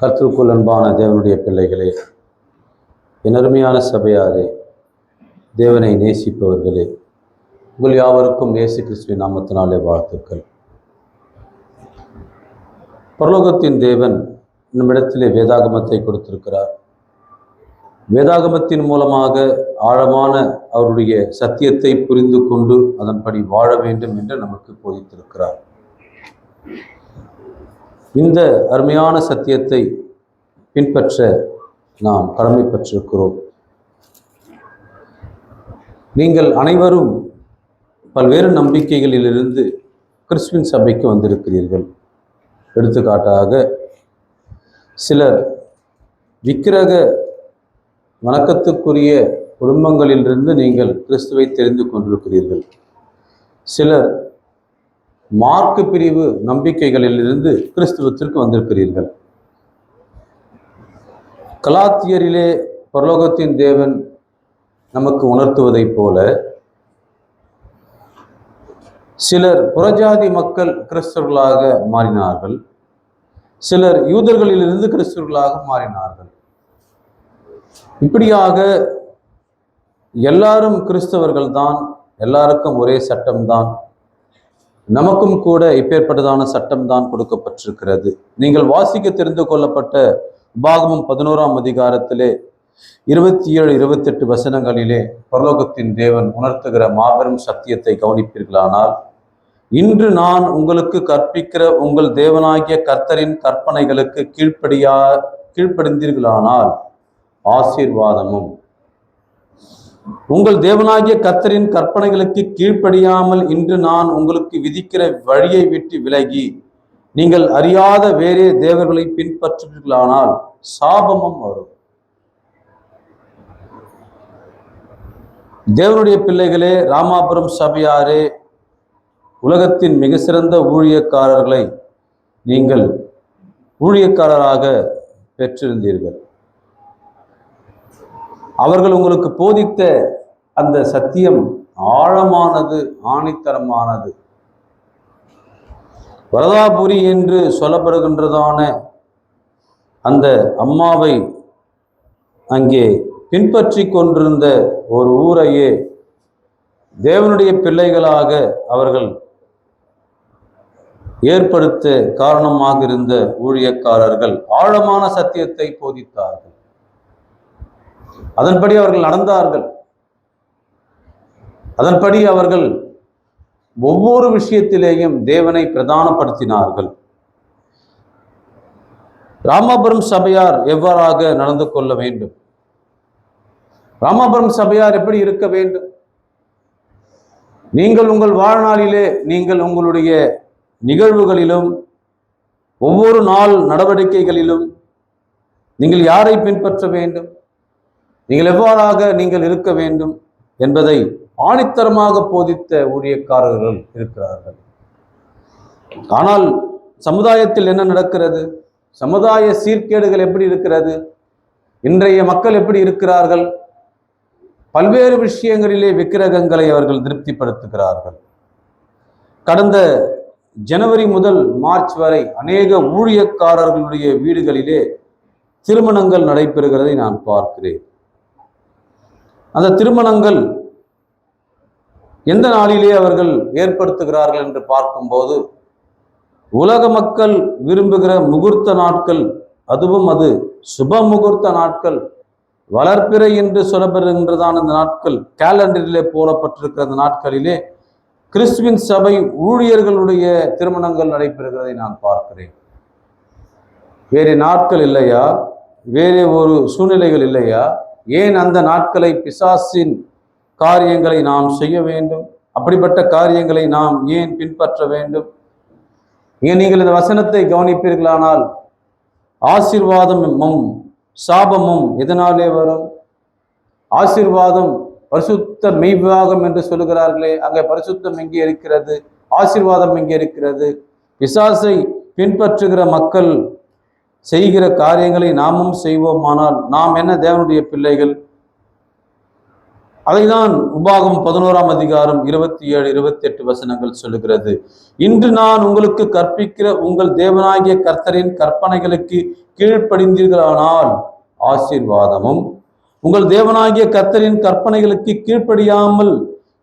கர்த்தருக்குள் அன்பான தேவனுடைய பிள்ளைகளே, என் அருமையான சபையாரே, தேவனை நேசிப்பவர்களே, உங்கள் யாவருக்கும் இயேசு கிறிஸ்துவின் நாமத்தினாலே வாழ்த்துக்கள். பரலோகத்தின் தேவன் நம்மிடத்திலே வேதாகமத்தை கொடுத்திருக்கிறார். வேதாகமத்தின் மூலமாக ஆழமான அவருடைய சத்தியத்தை புரிந்து கொண்டு அதன்படி வாழ வேண்டும் என்று நமக்கு போதித்திருக்கிறார். இந்த அருமையான சத்தியத்தை பின்பற்ற நாம் கடமைப்பட்டிருக்கிறோம். நீங்கள் அனைவரும் பல்வேறு நம்பிக்கைகளிலிருந்து கிறிஸ்துவின் சபைக்கு வந்திருக்கிறீர்கள். எடுத்துக்காட்டாக, சிலர் விக்கிரக வணக்கத்துக்குரிய குடும்பங்களிலிருந்து நீங்கள் கிறிஸ்துவை தெரிந்து கொண்டிருக்கிறீர்கள். சிலர் மார்க்கு பிரிவு நம்பிக்கைகளிலிருந்து கிறிஸ்துவத்திற்கு வந்திருக்கிறீர்கள். கலாத்தியரிலே பரலோகத்தின் தேவன் நமக்கு உணர்த்துவதைப் போல சிலர் புறஜாதி மக்கள் கிறிஸ்தவர்களாக மாறினார்கள், சிலர் யூதர்களிலிருந்து கிறிஸ்தவர்களாக மாறினார்கள். இப்படியாக எல்லாரும் கிறிஸ்தவர்கள் தான், எல்லாருக்கும் ஒரே சட்டம்தான், நமக்கும் கூட இப்பேற்பட்டதான சட்டம் தான் கொடுக்கப்பட்டிருக்கிறது. நீங்கள் வாசிக்க தெரிந்து கொள்ளப்பட்ட உபாகமம் 11ஆம் அதிகாரத்திலே 27, 28 வசனங்களிலே பரலோகத்தின் தேவன் உணர்த்துகிற மாபெரும் சத்தியத்தை கவனிப்பீர்களானால், இன்று நான் உங்களுக்கு கற்பிக்கிற உங்கள் தேவனாகிய கர்த்தரின் கற்பனைகளுக்கு கீழ்ப்படிந்தீர்களானால் ஆசீர்வாதமும், உங்கள் தேவனாகிய கர்த்தரின் கற்பனைகளுக்கு கீழ்ப்படியாமல் இன்று நான் உங்களுக்கு விதிக்கிற வழியை விட்டு விலகி நீங்கள் அறியாத வேறே தேவர்களை பின்பற்றுவீர்களானால் சாபமும் வரும். தேவனுடைய பிள்ளைகளே, ராமாபுரம் சபையாரே, உலகத்தின் மிக சிறந்த ஊழியக்காரர்களை நீங்கள் ஊழியக்காரராக பெற்றிருந்தீர்கள். அவர்கள் உங்களுக்கு போதித்த அந்த சத்தியம் ஆழமானது, ஆணித்தரமானது. வரதாபுரி என்று சொல்லப்படுகின்றதான அந்த அம்மாவை அங்கே பின்பற்றி கொண்டிருந்த ஒரு ஊரையே தேவனுடைய பிள்ளைகளாக அவர்கள் ஏற்படுத்த காரணமாக இருந்த ஊழியக்காரர்கள் ஆழமான சத்தியத்தை போதித்தார்கள். அதன்படி அவர்கள் நடந்தார்கள். அதன்படி அவர்கள் ஒவ்வொரு விஷயத்திலேயும் தேவனை பிரதானப்படுத்தினார்கள். ராமாபுரம் சபையார் எவ்வாறாக நடந்து கொள்ள வேண்டும்? ராமாபுரம் சபையார் எப்படி இருக்க வேண்டும்? நீங்கள் உங்கள் வாழ்நாளிலே, நீங்கள் உங்களுடைய நிகழ்வுகளிலும் ஒவ்வொரு நாள் நடவடிக்கைகளிலும் நீங்கள் யாரை பின்பற்ற வேண்டும், நீங்கள் எவ்வாறாக நீங்கள் இருக்க வேண்டும் என்பதை ஆணித்தரமாக போதித்த ஊழியக்காரர்கள் இருக்கிறார்கள். ஆனால் சமுதாயத்தில் என்ன நடக்கிறது? சமுதாய சீர்கேடுகள் எப்படி இருக்கிறது? இன்றைய மக்கள் எப்படி இருக்கிறார்கள்? பல்வேறு விஷயங்களிலே விக்கிரகங்களை அவர்கள் திருப்திப்படுத்துகிறார்கள். கடந்த ஜனவரி முதல் மார்ச் வரை அநேக ஊழியக்காரர்களுடைய வீடுகளிலே திருமணங்கள் நடைபெறுகிறதை நான் பார்க்கிறேன். அந்த திருமணங்கள் எந்த நாளிலே அவர்கள் ஏற்படுத்துகிறார்கள் என்று பார்க்கும்போது, உலக மக்கள் விரும்புகிற முகூர்த்த நாட்கள், அதுவும் அது சுப முகூர்த்த நாட்கள், வளர்ப்பிறை என்று சொல்லப்படுகின்றதான அந்த நாட்கள் கேலண்டரிலே போடப்பட்டிருக்கிற அந்த நாட்களிலே கிறிஸ்துவின் சபை ஊழியர்களுடைய திருமணங்கள் நடைபெறுகிறதை நான் பார்க்கிறேன். வேறு நாட்கள் இல்லையா? வேறு ஒரு சூழ்நிலைகள் இல்லையா? ஏன் அந்த நாட்களை பிசாசின் காரியங்களை நாம் செய்ய வேண்டும்? அப்படிப்பட்ட காரியங்களை நாம் ஏன் பின்பற்ற வேண்டும்? நீங்கள் இந்த வசனத்தை கவனிப்பீர்களானால், ஆசீர்வாதமும் சாபமும் எதனாலே வரும்? ஆசீர்வாதம் பரிசுத்த மெய்விவாகம் என்று சொல்லுகிறார்களே, அங்கே பரிசுத்தம் எங்கே இருக்கிறது? ஆசீர்வாதம் எங்கே இருக்கிறது? பிசாசை பின்பற்றுகிற மக்கள் செய்கிற காரியங்களை நாமும் செய்வோமானால் நாம் என்ன தேவனுடைய பிள்ளைகள்? அதைதான் உபாகமம் 11ஆம் அதிகாரம் 27, 28 வசனங்கள் சொல்லுகிறது. இன்று நான் உங்களுக்கு கற்பிக்கிற உங்கள் தேவனாகிய கர்த்தரின் கற்பனைகளுக்கு கீழ்ப்படிந்தீர்களானால் ஆசீர்வாதமும், உங்கள் தேவனாகிய கர்த்தரின் கற்பனைகளுக்கு கீழ்ப்படியாமல்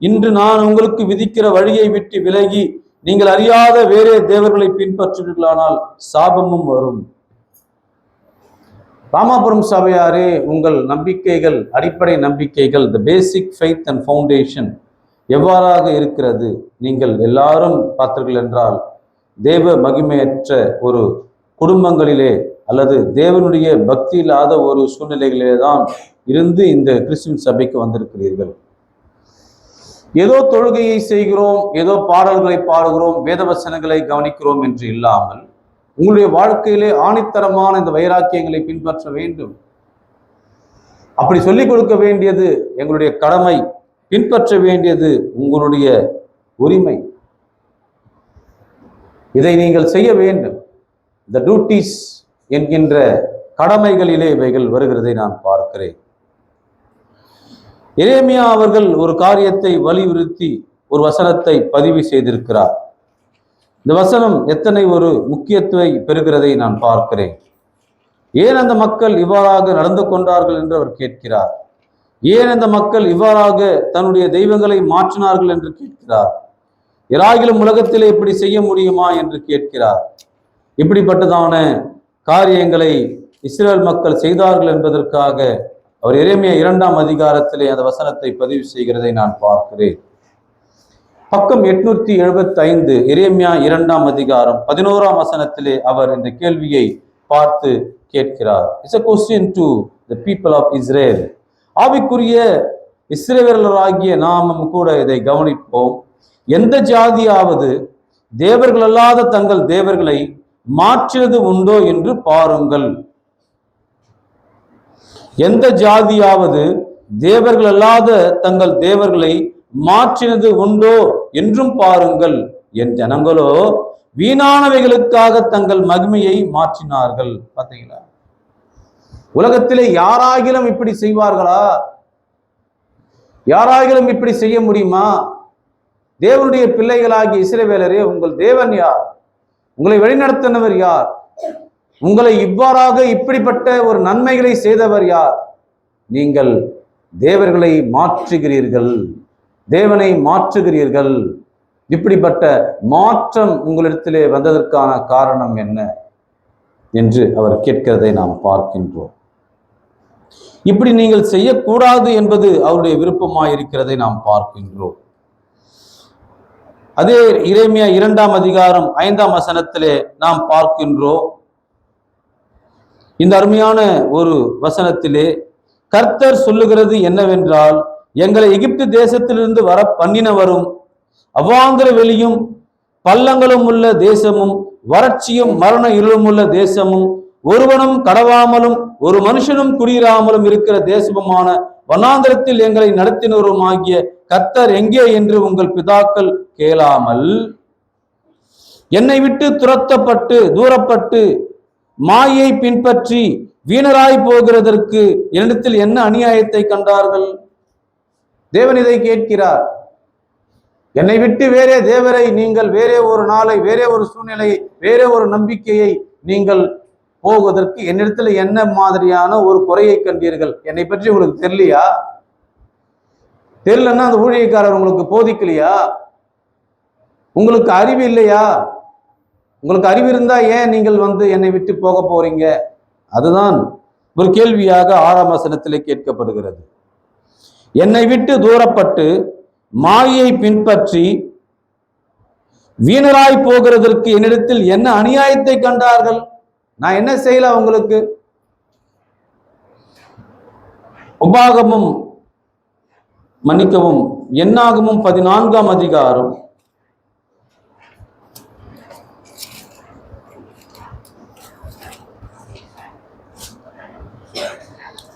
இன்று நான் உங்களுக்கு விதிக்கிற வழியை விட்டு விலகி நீங்கள் அறியாத வேறே தேவர்களை பின்பற்றுவீர்களானால் சாபமும் வரும். ராமாபுரம் சபையாரே, உங்கள் நம்பிக்கைகள், அடிப்படை நம்பிக்கைகள், த பேசிக் ஃபெய்த் அண்ட் ஃபவுண்டேஷன் எவ்வாறாக இருக்கிறது? நீங்கள் எல்லாரும் பார்த்தீர்கள் என்றால் தேவ மகிமையற்ற ஒரு குடும்பங்களிலே அல்லது தேவனுடைய பக்தி இல்லாத ஒரு சூழ்நிலைகளிலே தான் இருந்து இந்த கிறிஸ்துவின் சபைக்கு வந்திருக்கிறீர்கள். ஏதோ தொழுகையை செய்கிறோம், ஏதோ பாடல்களை பாடுகிறோம், வேதவசனங்களை கவனிக்கிறோம் என்று இல்லாமல் உங்களுடைய வாழ்க்கையிலே ஆணித்தரமான இந்த வைராக்கியங்களை பின்பற்ற வேண்டும். அப்படி சொல்லிக் கொடுக்க வேண்டியது எங்களுடைய கடமை, பின்பற்ற வேண்டியது உங்களுடைய உரிமை. இதை நீங்கள் செய்ய வேண்டும். த டியூட்டிஸ் என்கின்ற கடமைகளிலே இவைகள் வருகிறதை நான் பார்க்கிறேன். எரேமியா அவர்கள் ஒரு காரியத்தை வலியுறுத்தி ஒரு வசனத்தை பதிவு செய்திருக்கிறார். இந்த வசனம் எத்தனை ஒரு முக்கியத்துவம் பெறுகிறதை நான் பார்க்கிறேன். ஏன் அந்த மக்கள் இவ்வாறாக நடந்து கொண்டார்கள் என்று அவர் கேட்கிறார். ஏன் அந்த மக்கள் இவ்வாறாக தன்னுடைய தெய்வங்களை மாற்றினார்கள் என்று கேட்கிறார். யாராகிலும் உலகத்திலே இப்படி செய்ய முடியுமா என்று கேட்கிறார். இப்படிப்பட்டதான காரியங்களை இஸ்ரேல் மக்கள் செய்தார்கள் என்பதற்காக அவர் எரேமியா 2ஆம் அதிகாரத்திலே அந்த வசனத்தை பதிவு செய்கிறதை நான் பார்க்கிறேன். பக்கம் 875, எரேமியா 2ஆம் அதிகாரம் 11ஆம் வசனத்திலே அவர் இந்த கேள்வியை பார்த்து கேட்கிறார். It's a question to the people of Israel. ஆவிக்குரிய இஸ்ரவேலராகிய நாமும் கூட இதை கவனிப்போம். எந்த ஜாதியாவது தேவர்கள் அல்லாத தங்கள் தேவர்களை மாற்றியது உண்டோ என்று பாருங்கள். எந்த ஜாதியாவது தேவர்கள் அல்லாத தங்கள் தேவர்களை மாற்றினது உண்டோ என்றும் பாருங்கள். என் ஜனங்களோ வீணானவைகளுக்காக தங்கள் மகிமையை மாற்றினார்கள். பார்த்தீங்களா? உலகத்திலே யாராகிலும் இப்படி செய்வார்களா? யாராகிலும் இப்படி செய்ய முடியுமா? தேவனுடைய பிள்ளைகளாகிய இஸ்ரவேலரே, உங்கள் தேவன் யார்? உங்களை வழிநடத்தினவர் யார்? உங்களை இவ்வாறாக இப்படிப்பட்ட ஒரு நன்மைகளை செய்தவர் யார்? நீங்கள் தேவர்களை மாற்றுகிறீர்கள், தேவனை மாற்றுகிறீர்கள். இப்படிப்பட்ட மாற்றம் உங்களிடத்திலே வந்ததற்கான காரணம் என்ன என்று அவர் கேட்கிறதை நாம் பார்க்கின்றோம். இப்படி நீங்கள் செய்யக்கூடாது என்பது அவருடைய விருப்பமாய் இருக்கிறதை நாம் பார்க்கின்றோம். அதே எரேமியா 2ஆம் அதிகாரம் 5ஆம் வசனத்திலே நாம் பார்க்கின்றோம். இந்த அருமையான ஒரு வசனத்திலே கர்த்தர் சொல்லுகிறது என்னவென்றால், எங்களை எகிப்து தேசத்திலிருந்து வர பண்ணினவரும் அவாந்திர வெளியும் பள்ளங்களும் உள்ள தேசமும் வறட்சியும் மரண இருளும் உள்ள தேசமும் ஒருவனும் கடவாமலும் ஒரு மனுஷனும் குடியிராமலும் இருக்கிற தேசமுமான வனாந்திரத்தில் எங்களை நடத்தினவரும் ஆகிய கர்த்தர் எங்கே என்று உங்கள் பிதாக்கள் கேளாமல் என்னை விட்டு துரத்தப்பட்டு தூரப்பட்டு மாயை பின்பற்றி வீணராய் போகிறதற்கு என்னிடத்தில் என்ன அநியாயத்தை கண்டார்கள்? தேவன் இதை கேட்கிறார். என்னை விட்டு வேறே தேவரை நீங்கள் வேறே ஒரு நாளை, வேறே ஒரு சூழ்நிலையை, வேறே ஒரு நம்பிக்கையை நீங்கள் போவதற்கு என்னிடத்துல என்ன மாதிரியான ஒரு குறையை கண்டீர்கள்? என்னை பற்றி உங்களுக்கு தெரியலையா? தெரியலன்னா அந்த ஊழியக்காரர் உங்களுக்கு போதிக்கலையா? உங்களுக்கு அறிவு இல்லையா? உங்களுக்கு அறிவு இருந்தா ஏன் நீங்கள் என்னை விட்டு போக போறீங்க? அதுதான் ஒரு கேள்வியாக 6ஆம் வசனத்திலே கேட்கப்படுகிறது. என்னை விட்டு தூரப்பட்டு மாயை பின்பற்றி வீணராய் போகிறதற்கு என்னிடத்தில் என்ன அநியாயத்தை கண்டார்கள்? நான் என்ன செய்யல உங்களுக்கு? உபாகமும் மன்னிக்கவும் என்னாகமும் 14ஆம் அதிகாரம்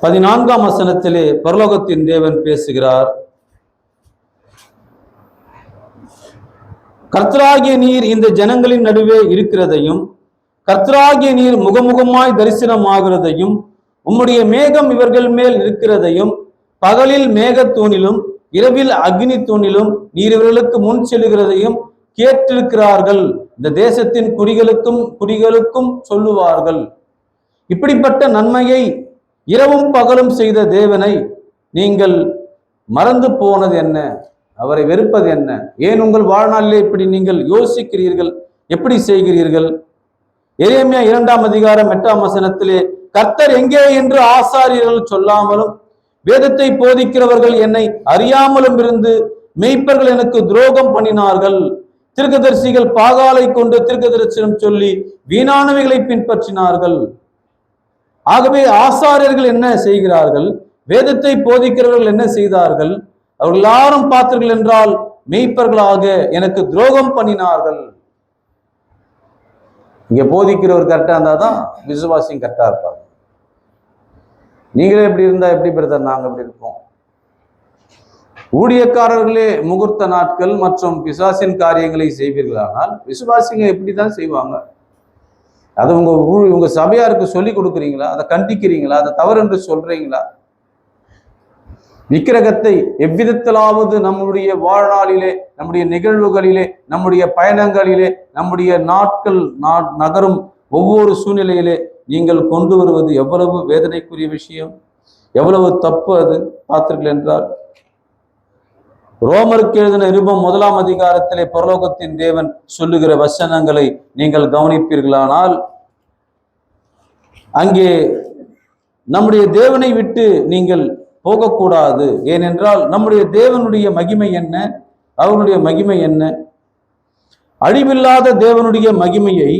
14ஆம் வசனத்திலே பரலோகத்தின் தேவன் பேசுகிறார். கர்த்தராகிய நீர் இந்த ஜனங்களின் நடுவே இருக்கிறதையும் கர்த்தராகிய நீர் முகமுகமாய் தரிசனமாகிறதையும் உம்முடைய மேகம் இவர்கள் மேல் இருக்கிறதையும் பகலில் மேகத்தூணிலும் இரவில் அக்னி தூணிலும் நீர் இவர்களுக்கு முன் செல்லுகிறதையும் கேட்டிருக்கிறார்கள். இந்த தேசத்தின் குடிகளுக்கும் சொல்லுவார்கள். இப்படிப்பட்ட நன்மையை இரவும் பகலும் செய்த தேவனை நீங்கள் மறந்து போனது என்ன? அவரை வெறுப்பது என்ன? ஏன் உங்கள் வாழ்நாளிலே இப்படி நீங்கள் யோசிக்கிறீர்கள்? எப்படி செய்கிறீர்கள்? எரேமியா 2ஆம் அதிகாரம் 8ஆம் வசனத்திலே கர்த்தர் எங்கே என்று ஆசாரியர்கள் சொல்லாமலும் வேதத்தை போதிக்கிறவர்கள் என்னை அறியாமலும் இருந்து மெய்ப்பர்கள் எனக்கு துரோகம் பண்ணினார்கள். தீர்க்கதரிசிகள் பாகாலை கொண்டு தீர்க்கதரிசனம் சொல்லி வீணானவைகளை பின்பற்றினார்கள். ஆகவே ஆசாரியர்கள் என்ன செய்கிறார்கள்? வேதத்தை போதிக்கிறவர்கள் என்ன செய்தார்கள்? அவர்கள் எல்லாரும் பார்த்தீர்கள் என்றால் மெய்ப்பர்களாக எனக்கு துரோகம் பண்ணினார்கள். இங்க போதிக்கிறவர் கரெக்டா இருந்தாதான் விசுவாசியும் கரெக்டா இருப்பாங்க. நீங்களே எப்படி இருந்தா எப்படி பிரதர் நாங்க எப்படி இருப்போம்? ஊழியக்காரர்களே முகூர்த்த நாட்கள் மற்றும் பிசாசின் காரியங்களை செய்வீர்களானால் விசுவாசிங்க எப்படிதான் செய்வாங்க? அதை உங்க சபையாருக்கு சொல்லி கொடுக்குறீங்களா? அதை கண்டிக்கிறீங்களா? அதை தவறு என்று சொல்றீங்களா? விக்கிரகத்தை எவ்விதத்திலாவது நம்முடைய வாழ்நாளிலே, நம்முடைய நிகழ்வுகளிலே, நம்முடைய பயணங்களிலே, நம்முடைய நாட்கள் நகரும் ஒவ்வொரு சூழ்நிலையிலே நீங்கள் கொண்டு வருவது எவ்வளவு வேதனைக்குரிய விஷயம், எவ்வளவு தப்பு அது பார்த்தீர்கள் என்றால். ரோமருக்கு எழுதின நிருபம் 1ஆம் அதிகாரத்திலே பரலோகத்தின் தேவன் சொல்லுகிற வசனங்களை நீங்கள் கவனிப்பீர்களானால் அங்கே நம்முடைய தேவனை விட்டு நீங்கள் போகக்கூடாது. ஏனென்றால் நம்முடைய தேவனுடைய மகிமை என்ன? அவனுடைய மகிமை என்ன? அழிவில்லாத தேவனுடைய மகிமையை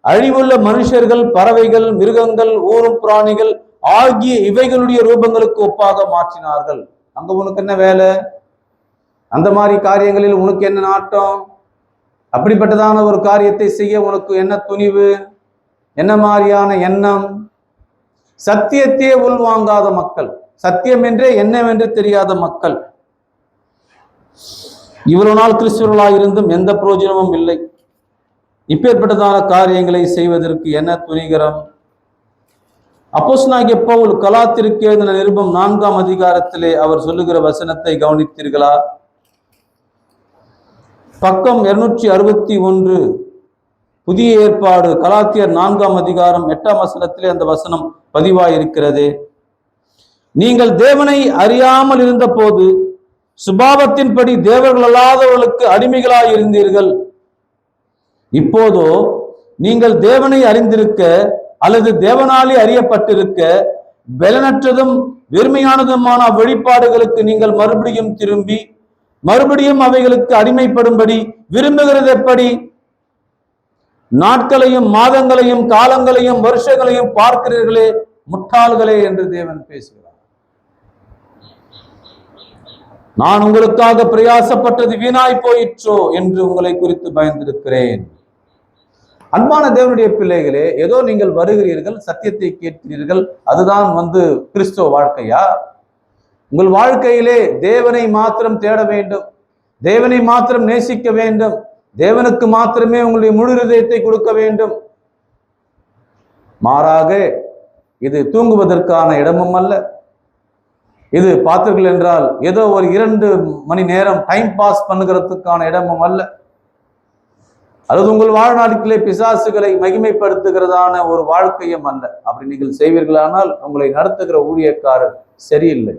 அழிவுள்ள மனுஷர்கள், பறவைகள், மிருகங்கள், ஊரும் பிராணிகள் ஆகிய இவைகளுடைய ரூபங்களுக்கு ஒப்பாக மாற்றினார்கள். அங்க உனக்கு என்ன வேலை? அந்த மாதிரி காரியங்களில் உனக்கு என்ன நாட்டம்? அப்படிப்பட்டதான ஒரு காரியத்தை செய்ய உனக்கு என்ன துணிவு? என்ன மாதிரியான எண்ணம்? சத்தியத்தையே உள்வாங்காத மக்கள், சத்தியம் என்றே என்னவென்று தெரியாத மக்கள், இவ்வளவு நாள் கிறிஸ்துவர்களாக இருந்தும் எந்த பிரயோஜனமும் இல்லை. இப்பேற்பட்டதான காரியங்களை செய்வதற்கு என்ன துணிகரம்? அப்போஸ்தலனாகிய பவுல் கலாத்தியருக்கு எழுதின நிருபம் 4ஆம் அதிகாரத்திலே அவர் சொல்லுகிற வசனத்தை கவனித்தீர்களா? பக்கம் 261 புதிய ஏற்பாடு கலாத்தியர் 4ஆம் அதிகாரம் 8ஆம் வசனத்திலே அந்த வசனம் பதிவாயிருக்கிறது. நீங்கள் தேவனை அறியாமல் இருந்த போது சுபாவத்தின்படி தேவர்கள் அல்லாதவர்களுக்கு அடிமைகளாய் இருந்தீர்கள். இப்போதோ நீங்கள் தேவனை அறிந்திருக்க அல்லது தேவனாலே அறியப்பட்டிருக்க பலனற்றதும் வெறுமையானதுமான வெளிப்பாடுகளுக்கு நீங்கள் மறுபடியும் திரும்பி மறுபடியும் அவைகளுக்கு அடிமைப்படும்படி விரும்புகிறது எப்படி? நாட்களையும் மாதங்களையும் காலங்களையும் வருஷங்களையும் பார்க்கிறீர்களே முட்டாள்களே என்று தேவன் பேசுகிறார். நான் உங்களுக்காக பிரயாசப்பட்டது வீணாய் போயிற்றோ என்று உங்களை குறித்து பயந்திருக்கிறேன். அன்பான தேவனுடைய பிள்ளைகளே, ஏதோ நீங்கள் வருகிறீர்கள், சத்தியத்தை கேட்கிறீர்கள், அதுதான் கிறிஸ்துவ வாழ்க்கையா? உங்கள் வாழ்க்கையிலே தேவனை மாத்திரம் தேட வேண்டும், தேவனை மாத்திரம் நேசிக்க வேண்டும், தேவனுக்கு மாத்திரமே உங்களுடைய முழு இதயத்தை கொடுக்க வேண்டும். மாறாக இது தூங்குவதற்கான இடமும் அல்ல. இது பார்த்தீர்கள் என்றால் ஏதோ ஒரு 2 மணி நேரம் டைம் பாஸ் பண்ணுகிறதுக்கான இடமும் அல்ல. அல்லது உங்கள் வாழ்நாட்களே பிசாசுகளை மகிமைப்படுத்துகிறதான ஒரு வாழ்க்கையும் அல்ல. அப்படி நீங்கள் செய்வீர்களானால் உங்களை நடத்துகிற ஊழியக்காரர் சரியில்லை.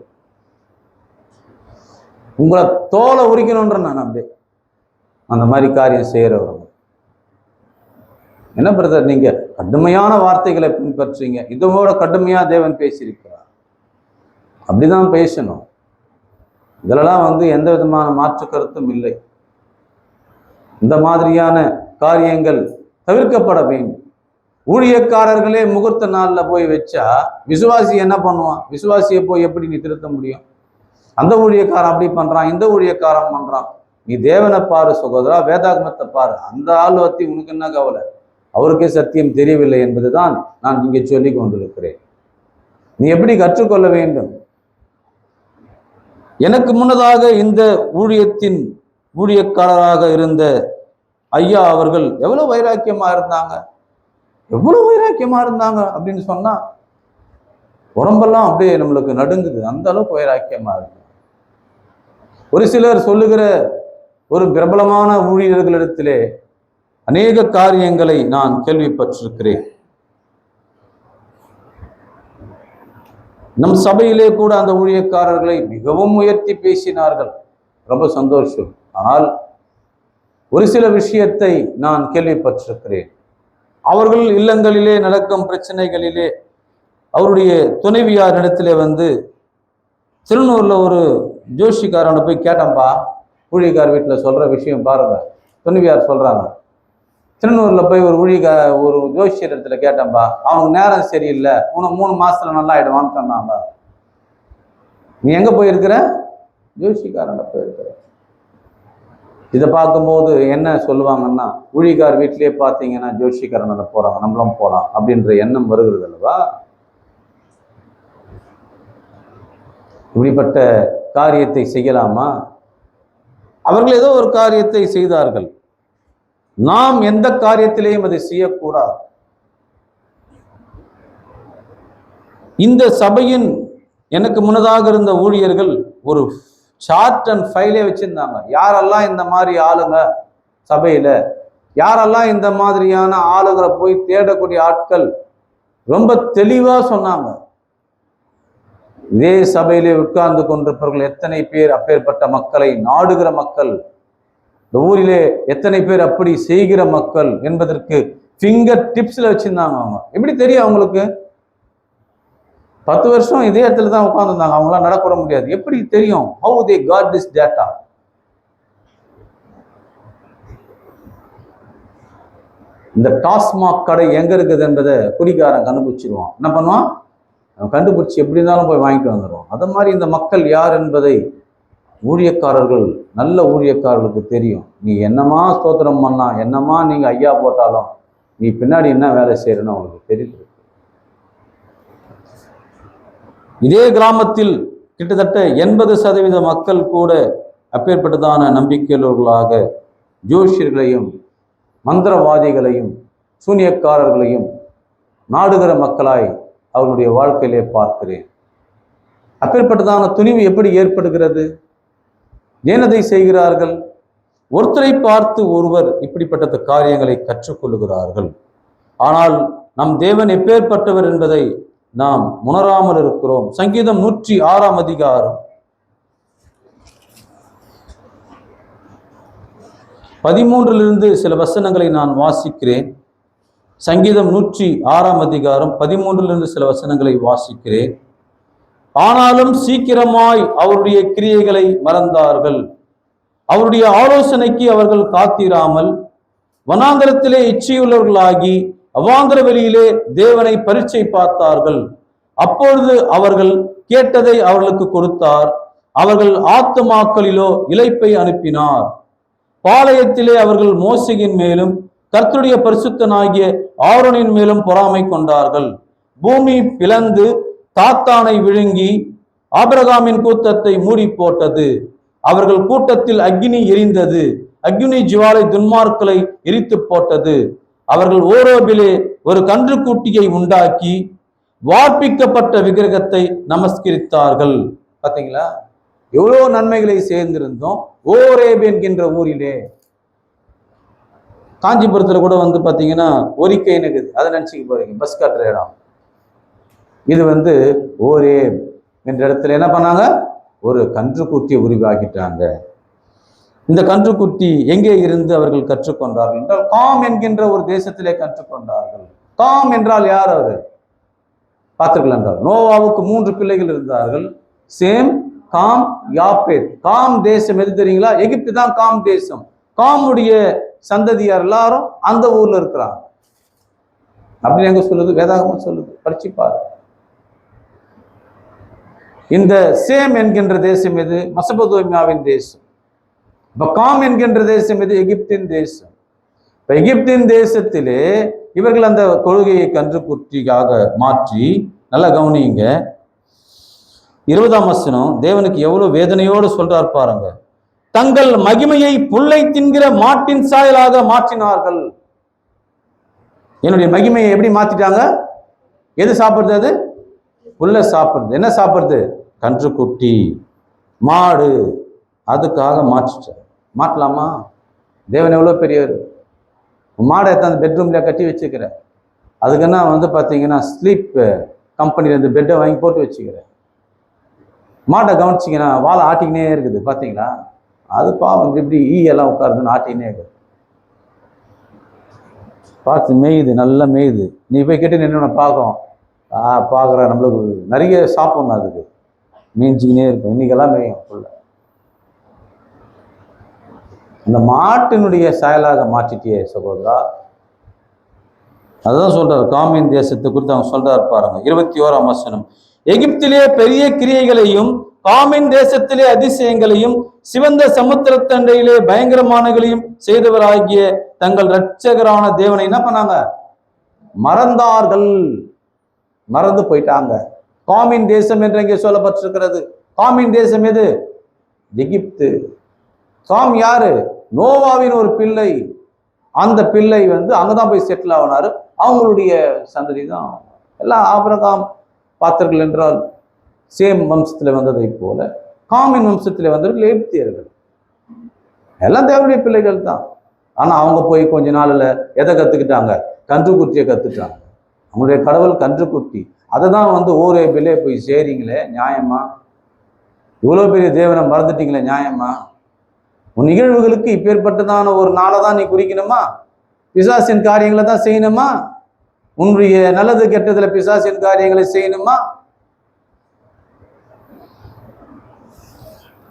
உங்களை தோலை உரிக்கணும்ன்ற நான் அப்படியே அந்த மாதிரி காரியம் செய்யறவங்க. என்ன பிரதர், நீங்க கடுமையான வார்த்தைகளை பின்பற்றீங்க, இதோட கடுமையா தேவன் பேசியிருக்கிறார். அப்படிதான் பேசணும். இதெல்லாம் எந்த விதமான மாற்று கருத்தும் இல்லை. இந்த மாதிரியான காரியங்கள் தவிர்க்கப்பட வேண்டும். ஊழியக்காரர்களே முகூர்த்த நாள்ல போய் வச்சா விசுவாசி என்ன பண்ணுவான்? விசுவாசியை போய் எப்படி நீ திருத்த முடியும்? அந்த ஊழியக்காரன் அப்படி பண்றான், இந்த ஊழியக்காரன் பண்றான். நீ தேவனை பாரு சகோதரா, வேதாகமத்தை பாரு. அந்த ஆள் பத்தி உனக்கு என்ன கவலை? அவருக்கே சத்தியம் தெரியவில்லை என்பதுதான் நான் இங்கே சொல்லி கொண்டிருக்கிறேன். நீ எப்படி கற்றுக்கொள்ள வேண்டும்? எனக்கு முன்னதாக இந்த ஊழியக்காரராக இருந்த ஐயா அவர்கள் எவ்வளவு வைராக்கியமா இருந்தாங்க அப்படின்னு சொன்னா, உடம்பெல்லாம் அப்படியே நம்மளுக்கு நடுங்குது, அந்த அளவுக்கு வைராக்கியமா இருக்கு. ஒரு சிலர் சொல்லுகிற ஒரு பிரபலமான ஊழியர்களிடத்திலே அநேக காரியங்களை நான் கேள்விப்பட்டிருக்கிறேன். நம் சபையிலே கூட அந்த ஊழியக்காரர்களை மிகவும் உயர்த்தி பேசினார்கள், ரொம்ப சந்தோஷம். ஆனால் ஒரு சில விஷயத்தை நான் கேள்விப்பட்டிருக்கிறேன். அவர்கள் இல்லங்களிலே நடக்கும் பிரச்சனைகளிலே அவருடைய துணைவியார் இடத்துல வந்து திருநூர்ல ஒரு ஜோஷிக்காரனை போய் கேட்டம்பா, ஊழியக்கார் வீட்டில் சொல்ற விஷயம் பாருங்க, துணைவியார் சொல்றாங்க. திருநூர்ல போய் ஒரு ஜோஷியர் இடத்துல கேட்டம்பா, அவனுக்கு நேரம் சரியில்லை, 3 மாசத்துல நல்லா ஆயிடுவான்னு சொன்னாங்க. நீ எங்க போயிருக்கிற? ஜோஷிக்காரன் போயிருக்கிற. இதை பார்க்கும்போது என்ன சொல்லுவாங்கன்னா, ஊழியக்கார் வீட்டிலேயே பார்த்தீங்கன்னா ஜோஷிக்காரன் போறாங்க, நம்மளும் போகலாம் அப்படின்ற எண்ணம் வருகிறது அல்லவா? இப்படிப்பட்ட காரியத்தை செய்யலாமா? அவர்கள் ஏதோ ஒரு காரியத்தை செய்தார்கள், நாம் எந்த காரியத்திலேயும் அதை செய்யக்கூடாது. இந்த சபையின் எனக்கு முன்னதாக இருந்த ஊழியர்கள் ஒரு சார்ட் அண்ட் ஃபைலே வச்சிருந்தாங்க. யாரெல்லாம் இந்த மாதிரி ஆளுங்க சபையில, யாரெல்லாம் இந்த மாதிரியான ஆளுங்களை போய் தேடக்கூடிய ஆட்கள், ரொம்ப தெளிவா சொன்னாங்க. இதே சபையிலே உட்கார்ந்து கொண்டிருப்பவர்கள் எத்தனை பேர் அப்பேற்பட்ட மக்களை நாடுகிற மக்கள், இந்த ஊரிலே எத்தனை பேர் அப்படி செய்கிற மக்கள் என்பதற்கு ஃபிங்கர் டிப்ஸ்ல வச்சிருந்தாங்க. அவங்க எப்படி தெரியும்? அவங்களுக்கு 10 வருஷம் இதே இடத்துல தான் உட்கார்ந்துருந்தாங்க, அவங்களாம் நடக்கூட முடியாது. எப்படி தெரியும்? How they got this data? இந்த டாஸ்மாக் கடை எங்க இருக்குது என்பதை குடிகாரன் கண்டுபிடிச்சிருவான். என்ன பண்ணுவான்? அவன் கண்டுபிடிச்சி எப்படி இருந்தாலும் போய் வாங்கிட்டு வந்துடுவான். அது மாதிரி இந்த மக்கள் யார் என்பதை ஊழியக்காரர்கள், நல்ல ஊழியக்காரர்களுக்கு தெரியும். நீ என்னமா ஸ்தோத்திரம் பண்ணா, என்னமா நீங்க ஐயா போட்டாலும், நீ பின்னாடி என்ன வேலை செய்யறன்னு அவங்களுக்கு தெரியுது. இதே கிராமத்தில் கிட்டத்தட்ட 80% மக்கள் கூட அப்பேற்பட்டதான நம்பிக்கையுள்ளவர்களாக ஜோஷியர்களையும் மந்திரவாதிகளையும் சூனியக்காரர்களையும் நாடுகிற மக்களாய் அவர்களுடைய வாழ்க்கையிலே பார்க்கிறேன். அப்பேற்பட்டதான துணிவு எப்படி ஏற்படுகிறது? ஏனதை செய்கிறார்கள்? ஒருத்தரை பார்த்து ஒருவர் இப்படிப்பட்ட காரியங்களை கற்றுக்கொள்ளுகிறார்கள். ஆனால் நம் தேவன் எப்பேற்பட்டவர் என்பதை நாம் உணராமல் இருக்கிறோம். சங்கீதம் 106 அதிகாரம் 13 சில வசனங்களை நான் வாசிக்கிறேன். சங்கீதம் 106 அதிகாரம் 13 சில வசனங்களை வாசிக்கிறேன். ஆனாலும் சீக்கிரமாய் அவருடைய கிரியைகளை மறந்தார்கள், அவருடைய ஆலோசனைக்கு அவர்கள் காத்திராமல் வனாந்தரத்திலே இச்சையுள்ளவர்களாகி அவாந்தர வெளியிலே தேவனை பரீட்சை பார்த்தார்கள். அப்பொழுது அவர்கள் கேட்டதை அவர்களுக்கு கொடுத்தார், அவர்கள் ஆத்துமாக்களிலோ இளைப்பை அனுப்பினார். பாளையத்திலே அவர்கள் மோசேயின் மேலும் கர்த்தருடைய பரிசுத்தனாகிய ஆரோனின் மேலும் பொறாமை கொண்டார்கள். பூமி பிளந்து தாத்தானை விழுங்கி ஆபிரகாமின் கூட்டத்தை மூடி போட்டது. அவர்கள் கூட்டத்தில் அக்கினி எரிந்தது, அக்கினி ஜுவாலை துன்மார்க்களை எரித்து போட்டது. அவர்கள் ஓரோபிலே ஒரு கன்றுக்குட்டியை உண்டாக்கி வார்ப்பிக்கப்பட்ட விக்கிரகத்தை நமஸ்கரித்தார்கள். பாத்தீங்களா, எவ்வளவு நன்மைகளை சேர்ந்திருந்தோம். ஓரேப் என்கின்ற ஊரிலே, காஞ்சிபுரத்துல கூட வந்து பாத்தீங்கன்னா ஒரிக்கை இருக்குது, அதை நினைச்சுக்க போறீங்க, பஸ் காட்டுற இடம். இது ஓரேப் என்ற இடத்துல என்ன பண்ணாங்க? ஒரு கன்றுக்குட்டியை உருவாக்கிட்டாங்க. இந்த கன்றுக்குட்டி எங்கே இருந்து அவர்கள் கற்றுக்கொண்டார்கள் என்றால், காம் என்கின்ற ஒரு தேசத்திலே கற்றுக்கொண்டார்கள். காம் என்றால் யார்? அவரு பார்த்தீர்கள் என்றால், நோவாவுக்கு 3 பிள்ளைகள் இருந்தார்கள், சேம், காம், யாப்பேத். காம் தேசம் எது தெரியுங்களா? எகிப்து தான் காம் தேசம். காமுடைய சந்ததியார் எல்லாரும் அந்த ஊர்ல இருக்கிறாங்க அப்படின்னு எங்க சொல்லுது? வேதாகமம் சொல்லுது, படிச்சுப்பாரு. இந்த சேம் என்கின்ற தேசம் எது? மெசொப்பொத்தேமியாவின் தேசம். இப்ப காம் என்கின்ற தேசம் எது? எகிப்தின் தேசம். இப்ப எகிப்தின் தேசத்திலே இவர்கள் அந்த கொள்கையை கன்றுக்குட்டியாக மாற்றி, நல்லா கவனிங்க, 20ஆம் வசனம் தேவனுக்கு எவ்வளவு வேதனையோடு சொல்றார் பாருங்க. தங்கள் மகிமையை புல்லை தின்கிற மாட்டின் சாயலாக மாற்றினார்கள். என்னுடைய மகிமையை எப்படி மாத்திட்டாங்க? எது சாப்பிடுறது? அது புல்லை சாப்பிடுறது. என்ன சாப்பிடுறது? கன்றுக்குட்டி, மாடு. அதுக்காக மாற்றிட்டார். மாட்டலாமா? தேவன் எவ்வளோ பெரியவர். மாடை அந்த பெட்ரூம்ல கட்டி வச்சுக்கிற, அதுக்குன்னா பார்த்தீங்கன்னா ஸ்லீப் கம்பெனிலேருந்து பெட்டை வாங்கி போட்டு வச்சுக்கிறேன். மாட்டை கவனிச்சிங்கன்னா வாழை ஆட்டிக்கினே இருக்குது பார்த்தீங்களா? அது பாவம் இப்படி எல்லாம் உட்காருதுன்னு ஆட்டிக்கினே இருக்குது. பார்த்து மேயுது, நல்லா மேயுது. நீ போய் கேட்டு நின்று பார்க்கும். பார்க்குற நம்மளுக்கு நிறைய சாப்பிடணும், அதுக்கு மேய்ஞ்சிக்கினே இருக்கும். இன்னைக்கெல்லாம் மேயும் ஃபுல்ல. அந்த மாட்டினுடைய செயலாக மாற்றிட்டியே சகோதரா. அதுதான் சொல்றாரு. காமின் தேசத்தை குறித்து அவங்க சொல்றாரு பாருங்க, 21ஆம் வசனம். எகிப்திலே பெரிய கிரியைகளையும் காமின் தேசத்திலே அதிசயங்களையும் சிவந்த சமுத்திரத்தண்டையிலே பயங்கரமானங்களையும் செய்தவராகிய தங்கள் இரட்சகரான தேவனை என்ன பண்ணாங்க? மறந்தார்கள், மறந்து போயிட்டாங்க. காமின் தேசம் என்று இங்கே சொல்லப்பட்டிருக்கிறது. காமின் தேசம் எது? எகிப்து. காம் யாரு? நோவாவின் ஒரு பிள்ளை. அந்த பிள்ளை அங்கதான் போய் செட்டில் ஆகினாரு. அவங்களுடைய சந்ததி தான் எல்லாம் ஆபிரகாம் பார்த்தர்கள் என்றால் சேம் வம்சத்தில் வந்ததை போல காமின் வம்சத்தில் வந்தவர்கள் எகிப்தியர்கள். எல்லாம் தேவனுடைய பிள்ளைகள் தான். ஆனா அவங்க போய் கொஞ்ச நாள்ல எதை கத்துக்கிட்டாங்க? கன்றுக்குட்டியை கத்துட்டாங்க. அவங்களுடைய கடவுள் கன்றுக்குட்டி. அதை தான் ஓரேபிலே போய் சேரிங்களே, நியாயமா? இவ்வளவு பெரிய தேவனை மறந்துட்டீங்களே, நியாயமா? உன் நிகழ்வுகளுக்கு இப்பேற்பட்டதான ஒரு நாளை தான் நீ குறிக்கணுமா? பிசாசின் காரியங்களை தான் செய்யணுமா? உன்னுடைய நல்லது கெட்டதுல பிசாசின் காரியங்களை செய்யணுமா?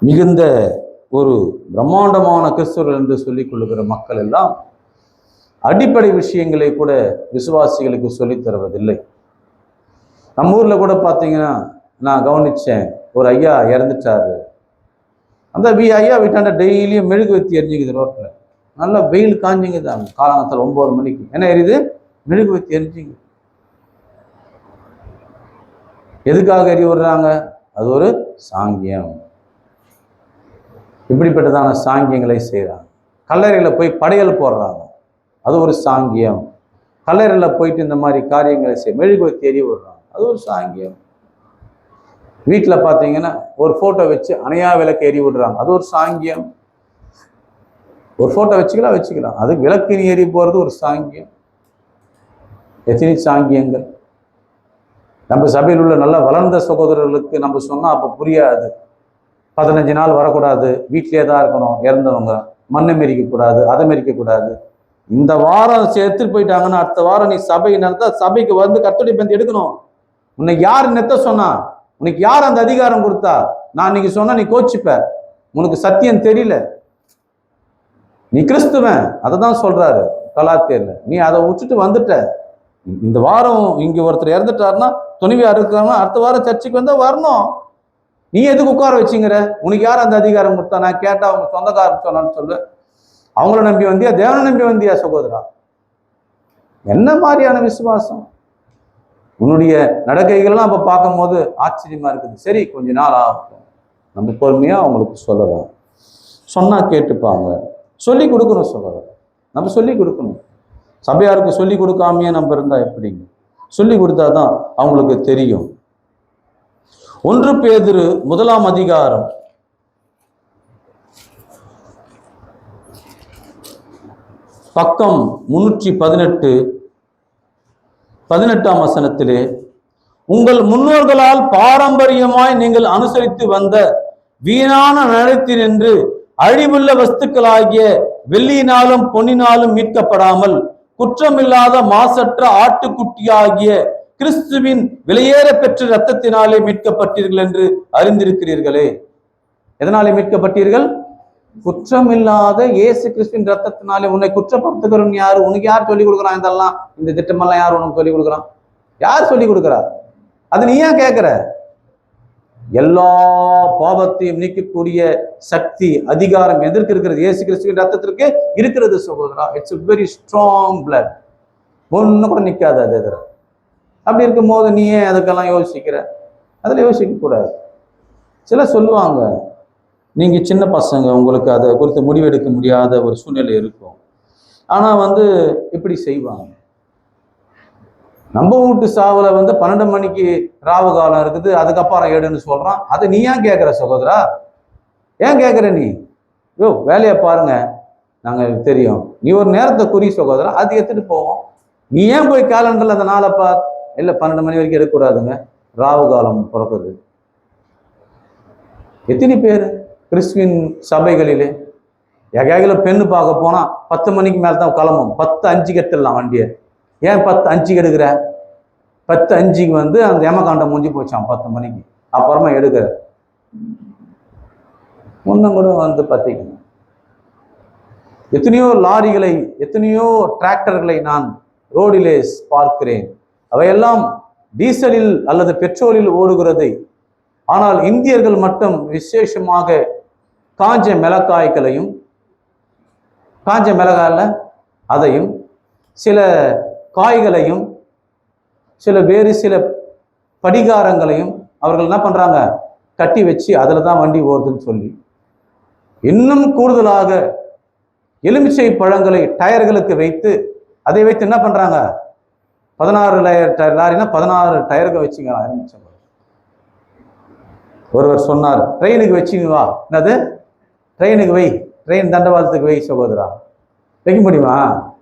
மிகுந்த ஒரு பிரம்மாண்டமான கிறிஸ்தவர்கள் என்று சொல்லிக் கொள்ளுகிற மக்கள் எல்லாம் அடிப்படை விஷயங்களை கூட விசுவாசிகளுக்கு சொல்லித் தருவதில்லை. நம்ம ஊர்ல கூட பார்த்தீங்கன்னா, நான் கவனிச்சேன், ஒரு ஐயா இறந்துட்டாரு. அந்த ஐயா வீட்டாண்ட டெய்லியும் மெழுகுவத்தி எரிஞ்சுக்குது ரோட்ல. நல்லா வெயில் காஞ்சிங்குதாங்க. காலங்காலத்தில் 9 மணிக்கு என்ன எரியுது? மெழுகுவத்தி எரிஞ்சுங்க. எதுக்காக எரி விடுறாங்க? அது ஒரு சாங்கியம். இப்படிப்பட்டதான சாங்கியங்களை செய்யறாங்க. கல்லறையில போய் படையல் போடுறாங்க, அது ஒரு சாங்கியம். கல்லறையில போயிட்டு இந்த மாதிரி காரியங்களை மெழுகுவத்தி எரி விடுறாங்க, அது ஒரு சாங்கியம். வீட்டில் பார்த்தீங்கன்னா ஒரு போட்டோ வச்சு அணையா விளக்கு எரி விடுறாங்க, அது ஒரு சாங்கியம். ஒரு போட்டோ வச்சுக்கலாம், அது விளக்கு எரி போறது ஒரு சாங்கியம். எத்தனை சாங்கியங்கள் நம்ம சபையில் உள்ள நல்ல வளர்ந்த சகோதரர்களுக்கு நம்ம சொன்னா அப்ப புரியாது. 15 நாள் வரக்கூடாது, வீட்டிலே தான் இருக்கணும், இறந்தவங்க மண்ணை மெரிக்க கூடாது, அதை மெரிக்க கூடாது. இந்த வாரம் எடுத்துட்டு போயிட்டாங்கன்னா அடுத்த வாரம் நீ சபை நடத்த சபைக்கு கர்த்தருடைய பந்தி எடுக்கணும். உன்னை யார் நெத்த சொன்னா? உனக்கு யார் அந்த அதிகாரம் கொடுத்தா? நான் இன்னைக்கு சொன்னா நீ கோச்சிப்ப, உனக்கு சத்தியம் தெரியல, நீ கிறிஸ்துவன். அதை தான் சொல்றாரு கலாத்தியர்ல. நீ அதை விட்டுட்டு வந்துட்ட. இந்த வாரம் இங்க ஒருத்தர் இறந்துட்டாருன்னா துணிவியா இருக்காங்கன்னா அடுத்த வாரம் சர்ச்சைக்கு வந்தா வரணும். நீ எதுக்கு உட்கார வச்சுங்கிற? உனக்கு யார் அந்த அதிகாரம் கொடுத்தா? நான் கேட்டா அவங்க சொந்தக்காரன் சொன்னான்னு சொல்லு. அவங்கள நம்பி வந்தியா? தேவனை நம்பி வந்தியா சகோதரா? என்ன மாதிரியான விசுவாசம்? உன்னுடைய நடக்கைகள்லாம் அப்ப பார்க்கும் போது ஆச்சரியமா இருக்குது. சரி, கொஞ்ச நாள் ஆகும், நம்ம பொறுமையா அவங்களுக்கு சொல்லலாம். சொன்னா கேட்டுப்பாங்க. சொல்லி கொடுக்கணும் சகோதரர், நம்ம சொல்லி கொடுக்கணும். சபையாருக்கு சொல்லி கொடுக்காமையே நம்ம இருந்தா எப்படிங்க? சொல்லி கொடுத்தாதான் அவங்களுக்கு தெரியும். 1 பேதுரு 1ஆம் அதிகாரம் 318 18ஆம் வசனத்திலே, உங்கள் முன்னோர்களால் பாரம்பரியமாய் நீங்கள் அனுசரித்து வந்த வீணான நடத்தினின்று அழிவுள்ள வஸ்துக்களாகிய வெள்ளியினாலும் பொன்னினாலும் மீட்கப்படாமல் குற்றமில்லாத மாசற்ற ஆட்டுக்குட்டியாகிய கிறிஸ்துவின் விலையேற பெற்ற இரத்தத்தினாலே மீட்கப்பட்டீர்கள் என்று அறிந்திருக்கிறீர்களே. எதனாலே மீட்கப்பட்டீர்கள்? குற்றமில்லாத இயேசு கிறிஸ்துவின் ரத்தத்தினாலே. உன்னை குற்றப்படுத்துகிறவன் யாரு? உனக்கு யார் சொல்லிக் கொடுக்குறான்? இதெல்லாம் இந்த திட்டமெல்லாம் யார் உனக்கு சொல்லிக் கொடுக்குறான்? யார் சொல்லிக் கொடுக்குறா? அது நீ ஏன் கேட்கிற? எல்லா பாவத்தையும் நீக்கக்கூடிய சக்தி, அதிகாரம் எதற்கு இருக்கிறது? இயேசு கிறிஸ்துவின் ரத்தத்திற்கு இருக்கிறது சகோதரா. It's very strong blood. ஒண்ணு கூட நிக்காது அது எதிர. அப்படி இருக்கும் போது நீ ஏன் அதுக்கெல்லாம் யோசிக்கிற? அதுல யோசிக்க கூடாது. சிலர் சொல்லுவாங்க, நீங்க சின்ன பசங்க, உங்களுக்கு அதை குறித்து முடிவெடுக்க முடியாத ஒரு சூழ்நிலை இருக்கும். ஆனா இப்படி செய்வாங்க. நம்ம வீட்டு சாவுல 12 மணிக்கு ராவு காலம் இருக்குது, அதுக்கப்புறம் எடுன்னு சொல்றான். அதை நீ ஏன் கேட்குற சகோதரா? ஏன் கேட்குற நீ? யோ, வேலையை பாருங்க, நாங்கள் தெரியும். நீ ஒரு நேரத்தை குறி சகோதரா, அது எடுத்துட்டு போவோம். நீ ஏன் போய் கேலண்டர்ல அந்த நாளை பார், இல்லை 12 மணி வரைக்கும் எடுக்கக்கூடாதுங்க, ராவு காலம் பிறக்குது. எத்தனை பேர் கிறிஸ்துவின் சபைகளிலே எகையில பெண்ணு பார்க்க போனா 10 மணிக்கு மேல தான் கிளம்பும். 10:05 எடுத்துடலாம் வண்டியை. ஏன் 10:05 எடுக்கிற? 10:05 அந்த ஏமகாண்டம் முடிஞ்சு போச்சான் 10 மணிக்கு, அப்புறமா எடுக்கிற. முன்னும் கூட பார்த்தீங்கன்னா எத்தனையோ லாரிகளை, எத்தனையோ டிராக்டர்களை நான் ரோடிலே பார்க்கிறேன். அவையெல்லாம் டீசலில் அல்லது பெட்ரோலில் ஓடுகிறதை. ஆனால் இந்தியர்கள் மட்டும் விசேஷமாக காஞ்ச மிளகாய்களையும், காஞ்ச மிளகாயில் அதையும், சில காய்களையும், வேறு சில படிகாரங்களையும் அவர்கள் என்ன பண்றாங்க, கட்டி வச்சு அதில் தான் வண்டி ஓடுதுன்னு சொல்லி, இன்னும் கூடுதலாக எலுமிச்சை பழங்களை டயர்களுக்கு வைத்து, அதை வைத்து என்ன பண்றாங்க, 16 லாரினா 16 டயர்கள் வச்சுங்க. எலுமிச்சை பழம். ஒருவர் சொன்னார், ட்ரெயினுக்கு வச்சுங்க வா. என்னது ட்ரெயினுக்கு வை, ட்ரெயின் தண்டவாளத்துக்கு வை சகோதரா. வைக்க முடியுமா?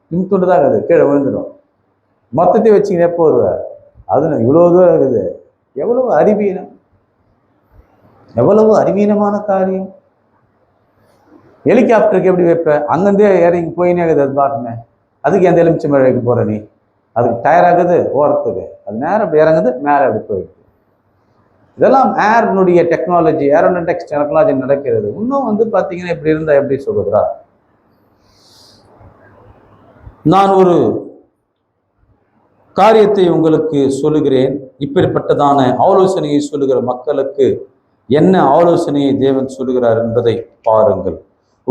துண்டு தான் அது, கீழே விழுந்துடும். மொத்தத்தை வச்சுங்க எப்போ வருவார்? அது இவ்வளோ தூரம் இருக்குது. எவ்வளவு அறிவீனம், எவ்வளவு அறிவீனமான காரியம். ஹெலிகாப்டருக்கு எப்படி வைப்ப? அங்கேருந்தே இறங்கி போயினே இருக்குது, அது பாட்டுன்னு. அதுக்கு எந்த எலுமிச்சை மழைக்கு போகிற நீ? அதுக்கு டயர் ஆகுது ஓரத்துக்கு, அது நேரம் அப்படி இறங்குது, மேலே அப்படி போயிடுது. இதெல்லாம் ஏர்னுடைய டெக்னாலஜி, ஏரோநாட்டிக்ஸ் டெக்னாலஜி நடக்கிறது. இன்னும் பார்த்தீங்கன்னா இப்படி இருந்தால் எப்படி சொல்லுறா? நான் ஒரு காரியத்தை உங்களுக்கு சொல்லுகிறேன். இப்படிப்பட்டதான ஆலோசனையை சொல்லுகிற மக்களுக்கு என்ன ஆலோசனையை தேவன் சொல்லுகிறார் என்பதை பாருங்கள்.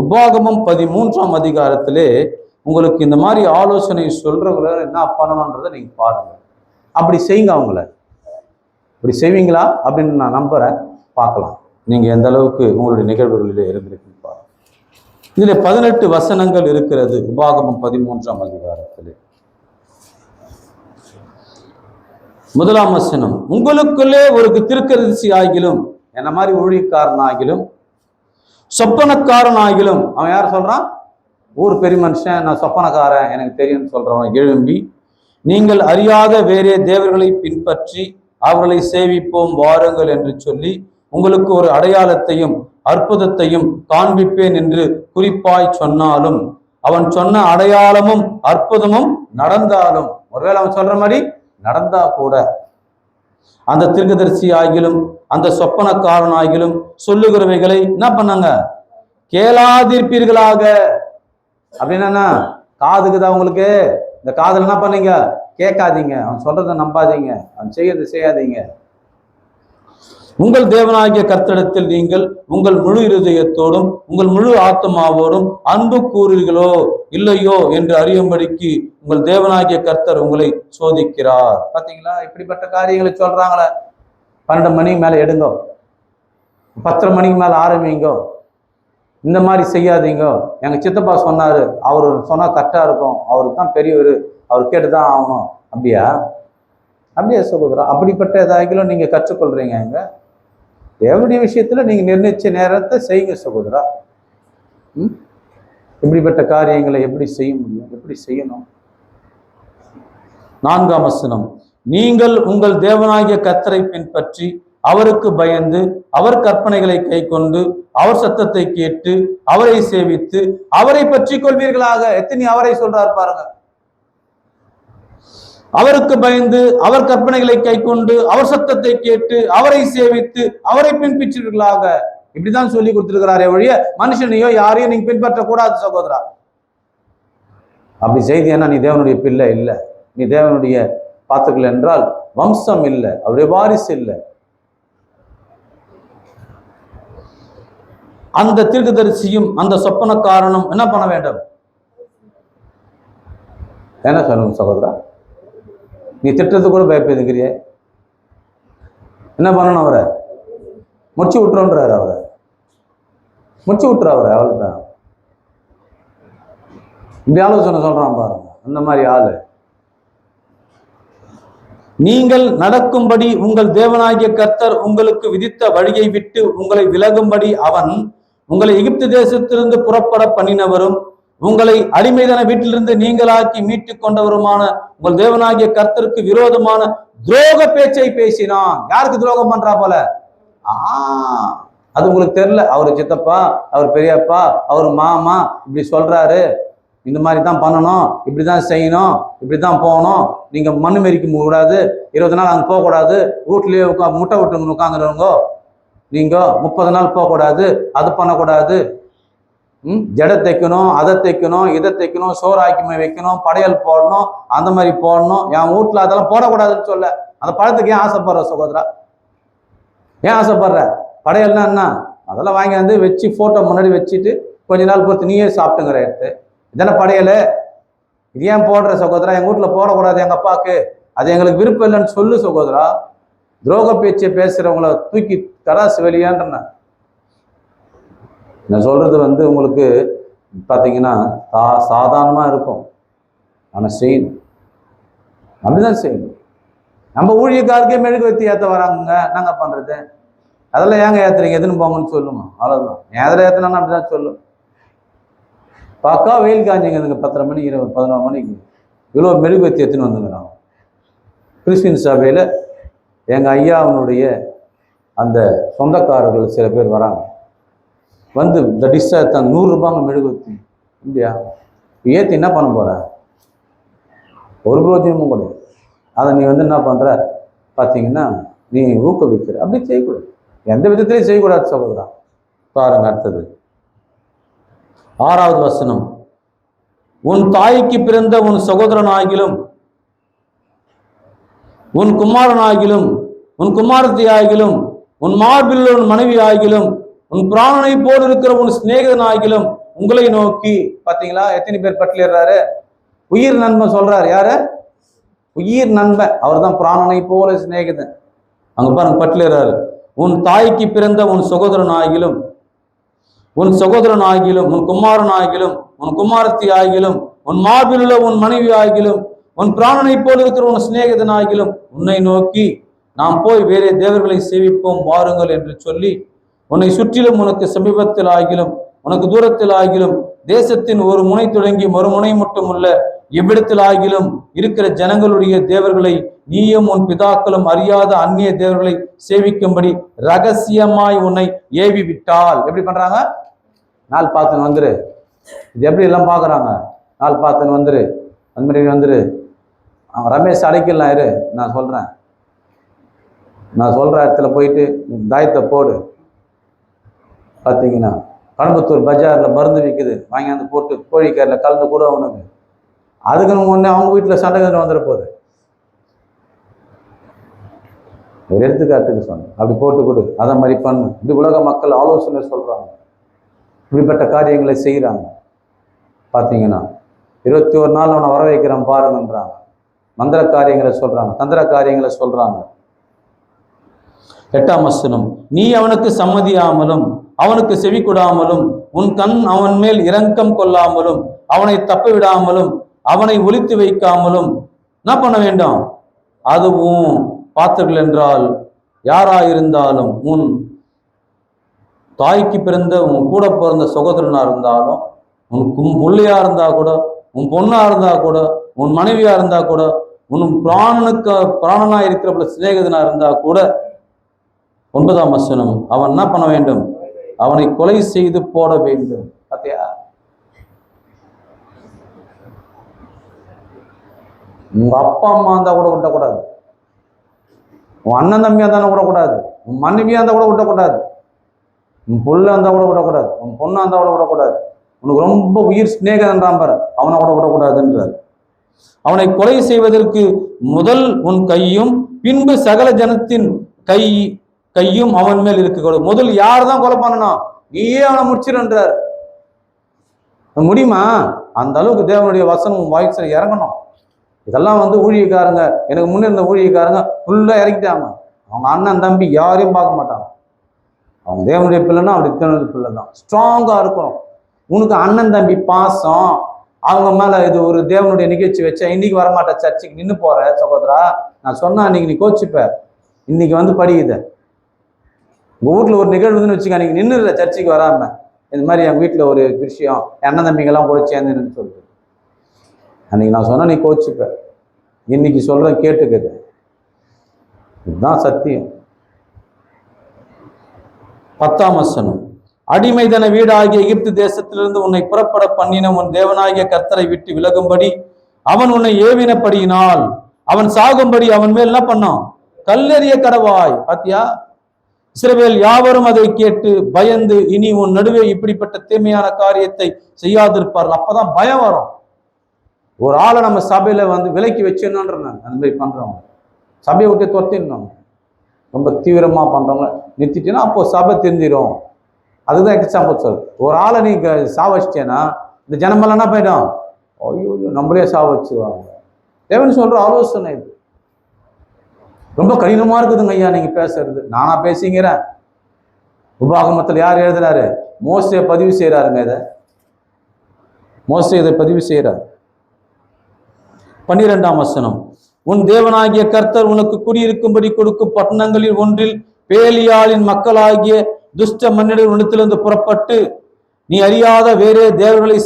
உபாகமம் 13ஆம் அதிகாரத்திலே உங்களுக்கு இந்த மாதிரி ஆலோசனை சொல்றவங்கள என்ன பண்ணணுன்றதை நீங்க பாருங்க. அப்படி செய்யுங்க. அவங்கள அப்படி செய்வீங்களா அப்படின்னு நான் நம்புறேன். பார்க்கலாம் நீங்க எந்த அளவுக்கு உங்களுடைய நிகழ்வுகளிலே இருந்திருக்குன்னு பாருங்க. இதுல 18 வசனங்கள் இருக்கிறது உபாகமம் 13ஆம் அதிகாரத்திலே. முதலாம் வசனம், உங்களுக்குள்ளே ஒரு தீர்க்கதரிசி ஆகிலும், என்ன மாதிரி ஊழியக்காரன் ஆகிலும், சொப்பனக்காரன் ஆகிலும், அவன் யார் சொல்றான்? ஊர் பெரிய மனுஷன், நான் சொப்பனக்காரன், எனக்கு தெரியும்னு சொல்றவன் எழும்பி, நீங்கள் அறியாத வேறே தேவர்களை பின்பற்றி அவர்களை சேவிப்போம் வாருங்கள் என்று சொல்லி உங்களுக்கு ஒரு அடையாளத்தையும் அற்புதத்தையும் காண்பிப்பேன் என்று குறிப்பாய் சொன்னாலும், அவன் சொன்ன அடையாளமும் அற்புதமும் நடந்தாலும், ஒருவேளை அவன் சொல்ற மாதிரி நடந்தா கூட, அந்த தீர்க்கதரிசி ஆகிலும் அந்த சொப்பனக்காரன் ஆகிலும் சொல்லுகிறவைகளை என்ன பண்ணாங்க? கேளாதிருப்பீர்களாக. அப்படின்னா காதுக்குதான் உங்களுக்கு, இந்த காதுல என்ன பண்ணீங்க? கேட்காதீங்க. அவன் சொல்றதை நம்பாதீங்க, அவன் செய்யறதை செய்யாதீங்க. உங்கள் தேவனாகிய கர்த்தரிடத்தில் நீங்கள் உங்கள் முழு இருதயத்தோடும் உங்கள் முழு ஆத்மாவோடும் அன்பு கூறுகிறீர்களோ இல்லையோ என்று அறியும்படிக்கு உங்கள் தேவனாகிய கர்த்தர் உங்களை சோதிக்கிறார். பாத்தீங்களா? இப்படிப்பட்ட காரியங்களை சொல்றாங்களே. 12 மணிக்கு மேல எடுங்கோ, 10 மணிக்கு மேல ஆரம்பிங்கோ, இந்த மாதிரி செய்யாதீங்க. எங்க சித்தப்பா சொன்னாரு, அவரு சொன்னா கரெக்டா இருக்கும், அவருக்கு தான் பெரியவர், அவர் கேட்டுதான் ஆகணும். அப்படியா சொல்லுகிறோம்? அப்படிப்பட்ட ஏதாகிலும் நீங்க கற்றுக்கொள்றீங்க. எங்க தேவனுடைய விஷயத்துல நீங்க நிர்ணயிச்ச நேரத்தை செய்யுங்க சகோதரா. இப்படிப்பட்ட காரியங்களை எப்படி செய்ய முடியும்? எப்படி செய்யணும்? 4ஆம் வசனம், நீங்கள் உங்கள் தேவனாகிய கர்த்தரை பின்பற்றி அவருக்கு பயந்து அவர் கற்பனைகளை கை கொண்டு அவர் சத்தத்தை கேட்டு அவரை சேவித்து அவரை பற்றி கொள்வீர்களாக. எத்தனை அவரை சொல்றார் பாருங்க. அவருக்கு பயந்து அவர் கற்பனைகளை கை கொண்டு அவர் சத்தத்தை கேட்டு அவரை சேவித்து அவரை பின்பற்றுவீர்களாக. இப்படிதான் சொல்லி கொடுத்திருக்கிறாரே ஒழிய மனுஷனையோ யாரையும் நீங்க பின்பற்ற கூடாது சகோதரா. அப்படி செய்தியா நீ தேவனுடைய பிள்ளை இல்லை, நீ தேவனுடைய பாத்துக்கள் என்றால் வம்சம் இல்லை, அவருடைய வாரிசு இல்லை. அந்த தீர்க்கதரிசியும் அந்த சொப்பனக்காரனும் என்ன பண்ண வேண்டும்? என்ன சொல்லணும் சகோதரா? நீ திட்டத்து கூட பயப்படுகிறிய. என்ன பண்ணணும்? அவரை முடிச்சு விட்டுறோன்றாரு. அவரை முடிச்சு விட்டுற. அவரை அவ்வளவுதான். இப்படி ஆலோசனை சொல்றான் பாருங்க. அந்த மாதிரி ஆளு நீங்கள் நடக்கும்படி உங்கள் தேவனாகிய கர்த்தர் உங்களுக்கு விதித்த வழியை விட்டு உங்களை விலகும்படி அவன் உங்களை எகிப்து தேசத்திலிருந்து புறப்பட பண்ணினவரும் உங்களை அடிமைதன வீட்டிலிருந்து நீங்களாக்கி மீட்டு கொண்டவருமான உங்கள் தேவனாகிய கர்த்தருக்கு விரோதமான துரோக பேச்சை பேசினான். யாருக்கு துரோகம் பண்றா போல? அது உங்களுக்கு தெரியல. அவர் சித்தப்பா, அவர் பெரியப்பா, அவர் மாமா இப்படி சொல்றாரு, இந்த மாதிரி தான் பண்ணணும், இப்படிதான் செய்யணும், இப்படிதான் போகணும், நீங்க மண்ணு மெரிக்க கூடாது, 20 நாள் அங்கே போகக்கூடாது, வீட்லயே முட்டை விட்டு உட்காந்துருவங்க, நீங்க 30 நாள் போகக்கூடாது, அது பண்ணக்கூடாது, ஜடை தைக்கணும், அதை தைக்கணும், இதை தைக்கணும், சோறாக்கி வைக்கணும், படையல் போடணும், அந்த மாதிரி போடணும், என் வீட்டுல அதெல்லாம் போடக்கூடாதுன்னு சொல்ல. அந்த பழத்துக்கு ஏன் ஆசைப்படுற சகோதரா? ஏன் ஆசைப்படுற? படையல்னா என்ன? அதெல்லாம் வாங்கி வந்து வச்சு போட்டோ முன்னாடி வச்சுட்டு கொஞ்ச நாள் பொறுத்து நீயே சாப்பிட்டுங்கிற எடுத்து இதென்ன படையல்? இது ஏன் போடுற சகோதரா? எங்க வீட்டுல போடக்கூடாது எங்க அப்பாவுக்கு, அது எங்களுக்கு விருப்பம் இல்லைன்னு சொல்லு சகோதரா. துரோக பேச்சை பேசுறவங்கள தூக்கி தராசு வெளியான்ற நான் சொல்றது வந்து உங்களுக்கு பார்த்தீங்கன்னா சாதாரணமா இருக்கும், ஆனா செய்யணும், அப்படிதான் செய்யணும். நம்ம ஊழியக்காருக்கே மெழுகுவர்த்தி ஏற்ற வராங்க, நாங்க பண்றது அதெல்லாம் ஏங்க ஏத்துறீங்க, எதுன்னு போங்கன்னு சொல்லுமா, அவ்வளவுதான். ஏதில் ஏத்தனா அப்படிதான் சொல்லும். பாக்கா வெயில் காஞ்சிங்க 10:30 மணிக்கு 11 மணிக்கு இவ்வளோ மெழுகுவர்த்தி எடுத்துன்னு வந்துங்கிறான். கிறிஸ்டின் சபையில் எங்கள் ஐயாவுடைய அந்த சொந்தக்காரர்கள் சில பேர் வராங்க, வந்து இந்த டிஷ்ஷை தான் 100 ரூபாங்க மெழுகுவர்த்தி இல்லையா, ஏற்றி என்ன பண்ண போகிற? ஒரு பிரோஜனமும் கிடையாது. அதை நீ வந்து என்ன பண்ணுற பார்த்தீங்கன்னா நீ ஊக்குவிக்கிற. அப்படி செய்யக்கூடாது, எந்த விதத்திலையும் செய்யக்கூடாது சகோதரா. பாருங்க அடுத்தது 6வது வசனம். உன் தாய்க்கு பிறந்த உன் சகோதரனாகிலும் உன் குமாரனாகிலும் உன் குமாரத்தி ஆகிலும் உன் மார்பில் உன் மனைவி ஆகிலும் உன் பிராணனை போல் இருக்கிற உன் சிநேகிதனாகிலும் உங்களை நோக்கி, பார்த்தீங்களா எத்தனை பேர் பட்டியலிடுறாரு? உயிர் நண்பன் சொல்றாரு. யாரு உயிர் நண்பன்? அவர் தான் பிராணனை போல சிநேகிதன். அங்க பாருங்க பட்டியலிடுறாரு. உன் தாய்க்கு பிறந்த உன் சகோதரனாகிலும் உன் சகோதரனாகிலும் உன் குமாரனாகிலும் உன் குமாரத்தி ஆகிலும் உன் மார்பில் உள்ள உன் மனைவி ஆகிலும் உன் பிராணனை போல் இருக்கிற உன் சிநேகிதனாகிலும் உன்னை நோக்கி நாம் போய் வேறே தேவர்களை சேவிப்போம் வாருங்கள் என்று சொல்லி உன்னை சுற்றிலும் உனக்கு சமீபத்தில் ஆகிலும் உனக்கு தூரத்தில் ஆகிலும் தேசத்தின் ஒரு முனை தொடங்கி மறுமுனை மட்டும் உள்ள எவ்விடத்தில் ஆகிலும் இருக்கிற ஜனங்களுடைய தேவர்களை நீயும் உன் பிதாக்களும் அறியாத அந்நிய தேவர்களை சேவிக்கும்படி ரகசியமாய் உன்னை ஏவி விட்டால். எப்படி பண்றாங்க? நாள் பார்த்துன்னு வந்துரு. இது எப்படி எல்லாம் பாக்குறாங்க? நாள் பார்த்துன்னு வந்துரு, அந்த மாதிரி வந்துரு. ரமேஷ் அடைக்கலாம் இரு, நான் சொல்ற இடத்துல போயிட்டு தாயத்தை போடு. பார்த்தீங்கன்னா கடம்பத்தூர் பஜார்ல மருந்து விற்குது, வாங்கி போட்டு கோழிக்கறில் கலந்து கூட அவனுக்கு, அதுக்குன்னு முன்னே அவங்க வீட்டில் சண்டை வந்துட போகுது. ஒரு எடுத்துக்காட்டுக்கு சொன்னேன், அப்படி போட்டு கொடு, அதை மாதிரி பண்ணு. இப்படி உலக மக்கள் ஆலோசனை சொல்றாங்க, இப்படிப்பட்ட காரியங்களை செய்யறாங்க. பார்த்தீங்கன்னா 21 நாள் அவனை வர வைக்கிறான் பாருங்கன்றாங்க, மந்திர காரியங்களை சொல்றாங்க, தந்திர காரியங்களை சொல்றாங்க. 8ஆம் வசனம். நீ அவனுக்கு சம்மதியாமலும் அவனுக்கு செவி கொடாமலும் உன் கண் அவன் மேல் இரக்கம் கொள்ளாமலும் அவனை தப்ப விடாமலும் அவனை ஒளித்து வைக்காமலும் என்ன பண்ண வேண்டும்? அதுவும் பார்த்தீர்கள் என்றால் யாராயிருந்தாலும் உன் தாய்க்கு பிறந்த உன் கூட பிறந்த சகோதரனா இருந்தாலும் உன் பிள்ளையா இருந்தா கூட உன் பொண்ணா இருந்தா கூட உன் மனைவியா இருந்தா கூட உன் பிராணனா இருக்கிற சிநேகிதனா இருந்தா கூட 9ஆம் வசனம். அவன் என்ன பண்ண வேண்டும்? அவனை கொலை செய்து போட வேண்டும். பாத்தியா? உங்க அப்பா அம்மா இருந்தா கூட விட்டக்கூடாது, உன் அண்ணன் தம்பியா இருந்தாலும் விடக்கூடாது, உன் மனைவியா இருந்தா கூட விட்டக்கூடாது, உன் புள்ள இருந்தா கூட விடக்கூடாது, உன் பொண்ணா இருந்தா கூட விடக்கூடாது, உனக்கு ரொம்ப உயிர் சிநேகிதன்றான் பாரு, அவனை கூட விடக்கூடாதுன்றார். அவனை கொலை செய்வதற்கு முதல் உன் கையும் பின்பு சகல ஜனத்தின் கையும் அவன் மேல் இருக்கக்கூடாது. முதல் யார் தான் கொலை பண்ணணும்? நீயே அவனை முடிச்சிருன்றார். முடியுமா? அந்த அளவுக்கு தேவனுடைய வசனம் வாய்ஸ்ல இறங்கணும். இதெல்லாம் வந்து ஊழியக்காரங்க, எனக்கு முன்னே இருந்த ஊழியக்காரங்க ஃபுல்லா இறக்கிட்டாங்க. அவங்க அண்ணன் தம்பி யாரையும் பார்க்க மாட்டாங்க. அவங்க தேவனுடைய பிள்ளைன்னா அப்படி தேவனுடைய பிள்ளை தான். ஸ்ட்ராங்கா இருக்கணும். உனக்கு அண்ணன் தம்பி பாசம், அவங்க மேல இது ஒரு தேவனுடைய நிகழ்ச்சி வச்சா இன்னைக்கு வரமாட்டேன், சர்ச்சுக்கு நின்று போற சகோதரா. நான் சொன்னா இன்னைக்கு நீ கோச்சிப்ப. இன்னைக்கு வந்து படிக்குத உங்க வீட்டுல ஒரு நிகழ்வுன்னு வச்சுக்க, நீங்க நின்றுற சர்ச்சுக்கு வராம. இந்த மாதிரி என் வீட்டுல ஒரு விஷயம், அண்ணன் தம்பிங்கெல்லாம் கூட சேர்ந்துன்னு சொல்லுது. அன்னைக்கு நான் சொன்னா நீ கோச்சிப்ப. இன்னைக்கு சொல்றேன் கேட்டுக்குது. இதுதான் சத்தியம். 10ஆம் வசனம். அடிமைதன வீடாகிய எகிப்து தேசத்திலிருந்து உன்னை புறப்பட பண்ணின உன் தேவனாகிய கர்த்தரை விட்டு விலகும்படி அவன் உன்னை ஏவினபடியினால் அவன் சாகும்படி அவன் மேல் என்ன பண்ணான்? கல்லெறிய கடவாய். பாத்தியா? இஸ்ரவேல் யாவரும் அதை கேட்டு பயந்து இனி உன் நடுவே இப்படிப்பட்ட தீமையான காரியத்தை செய்யாதிருப்பார்கள். அப்பதான் பயம் வரும். ஒரு ஆளை நம்ம சபையில வந்து விலைக்கு வச்சிடணுன்ற அந்த மாதிரி பண்றவங்க, சபையை விட்டு துரத்திடணும். ரொம்ப தீவிரமா பண்றவங்க நிறுத்திட்டீங்கன்னா அப்போ சபை தெரிஞ்சிடும். அதுதான் எக்ஸாம்பிள் சொல். ஒரு ஆளை நீ சாவச்சிட்டேன்னா இந்த ஜனமெல்லாம் என்ன போயிடும்? ஐயோ நம்மளே சாவச்சிருவாங்க. தேவன் சொல்ற ஆலோசனை இது. ரொம்ப கடினமா இருக்குதுங்க ஐயா நீங்க பேசுறது. நானா பேசிங்கிறேன். உபாகமத்தில் யார் எழுதுறாரு? மோசே பதிவு செய்யறாருங்க. இதை மோசே இதை பதிவு செய்யறாரு. 12ஆம் வசனம். உன் தேவனாகிய கர்த்தர் உனக்கு குடியிருக்கும்படி கொடுக்கும் பட்டணங்களில் ஒன்றில் பேலியாளின் மக்களாகிய துஷ்ட மன்னிடர் உனத்திலிருந்து புறப்பட்டு நீ அறியாத வேறே தேவர்களை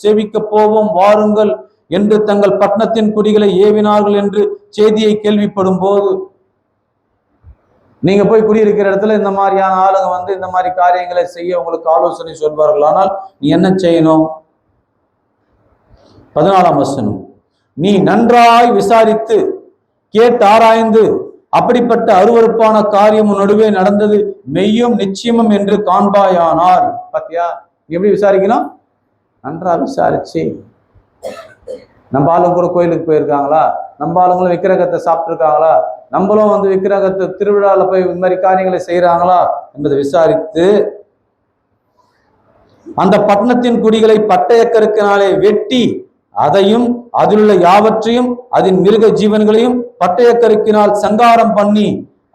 சேவிக்க போவோம் வாருங்கள் என்று தங்கள் பட்டணத்தின் குடிகளை ஏவினார்கள் என்று செய்தியை கேள்விப்படும் போது, நீங்க போய் குடியிருக்கிற இடத்துல இந்த மாதிரியான ஆளுங்க வந்து இந்த மாதிரி காரியங்களை செய்ய உங்களுக்கு ஆலோசனை சொல்வார்கள். ஆனால் நீ என்ன செய்யணும்? 14ஆம் வசனம். நீ நன்றாய் விசாரித்து கேட்டாராய்ந்து அப்படிப்பட்ட அருவருப்பான காரியம் நடுவே நடந்தது மெய்யும் நிச்சயமும் என்று காண்பாயானால். பாத்தியா? எப்படி விசாரிக்கணும்? நன்றா விசாரிச்சு. நம்ம ஆளுங்க கூட கோயிலுக்கு போயிருக்காங்களா? நம்ம ஆளுங்களும் விக்கிரகத்தை சாப்பிட்டுருக்காங்களா? நம்மளும் வந்து விக்கிரகத்தை திருவிழாவில் போய் இந்த மாதிரி காரியங்களை செய்யறாங்களா என்பதை விசாரித்து அந்த பட்டணத்தின் குடிகளை பட்டயக்கருக்கினாலே வெட்டி அதையும் அதிலுள்ள யாவற்றையும் அதன் மிருக ஜீவன்களையும் பட்டயக்கருக்கினால் சங்காரம் பண்ணி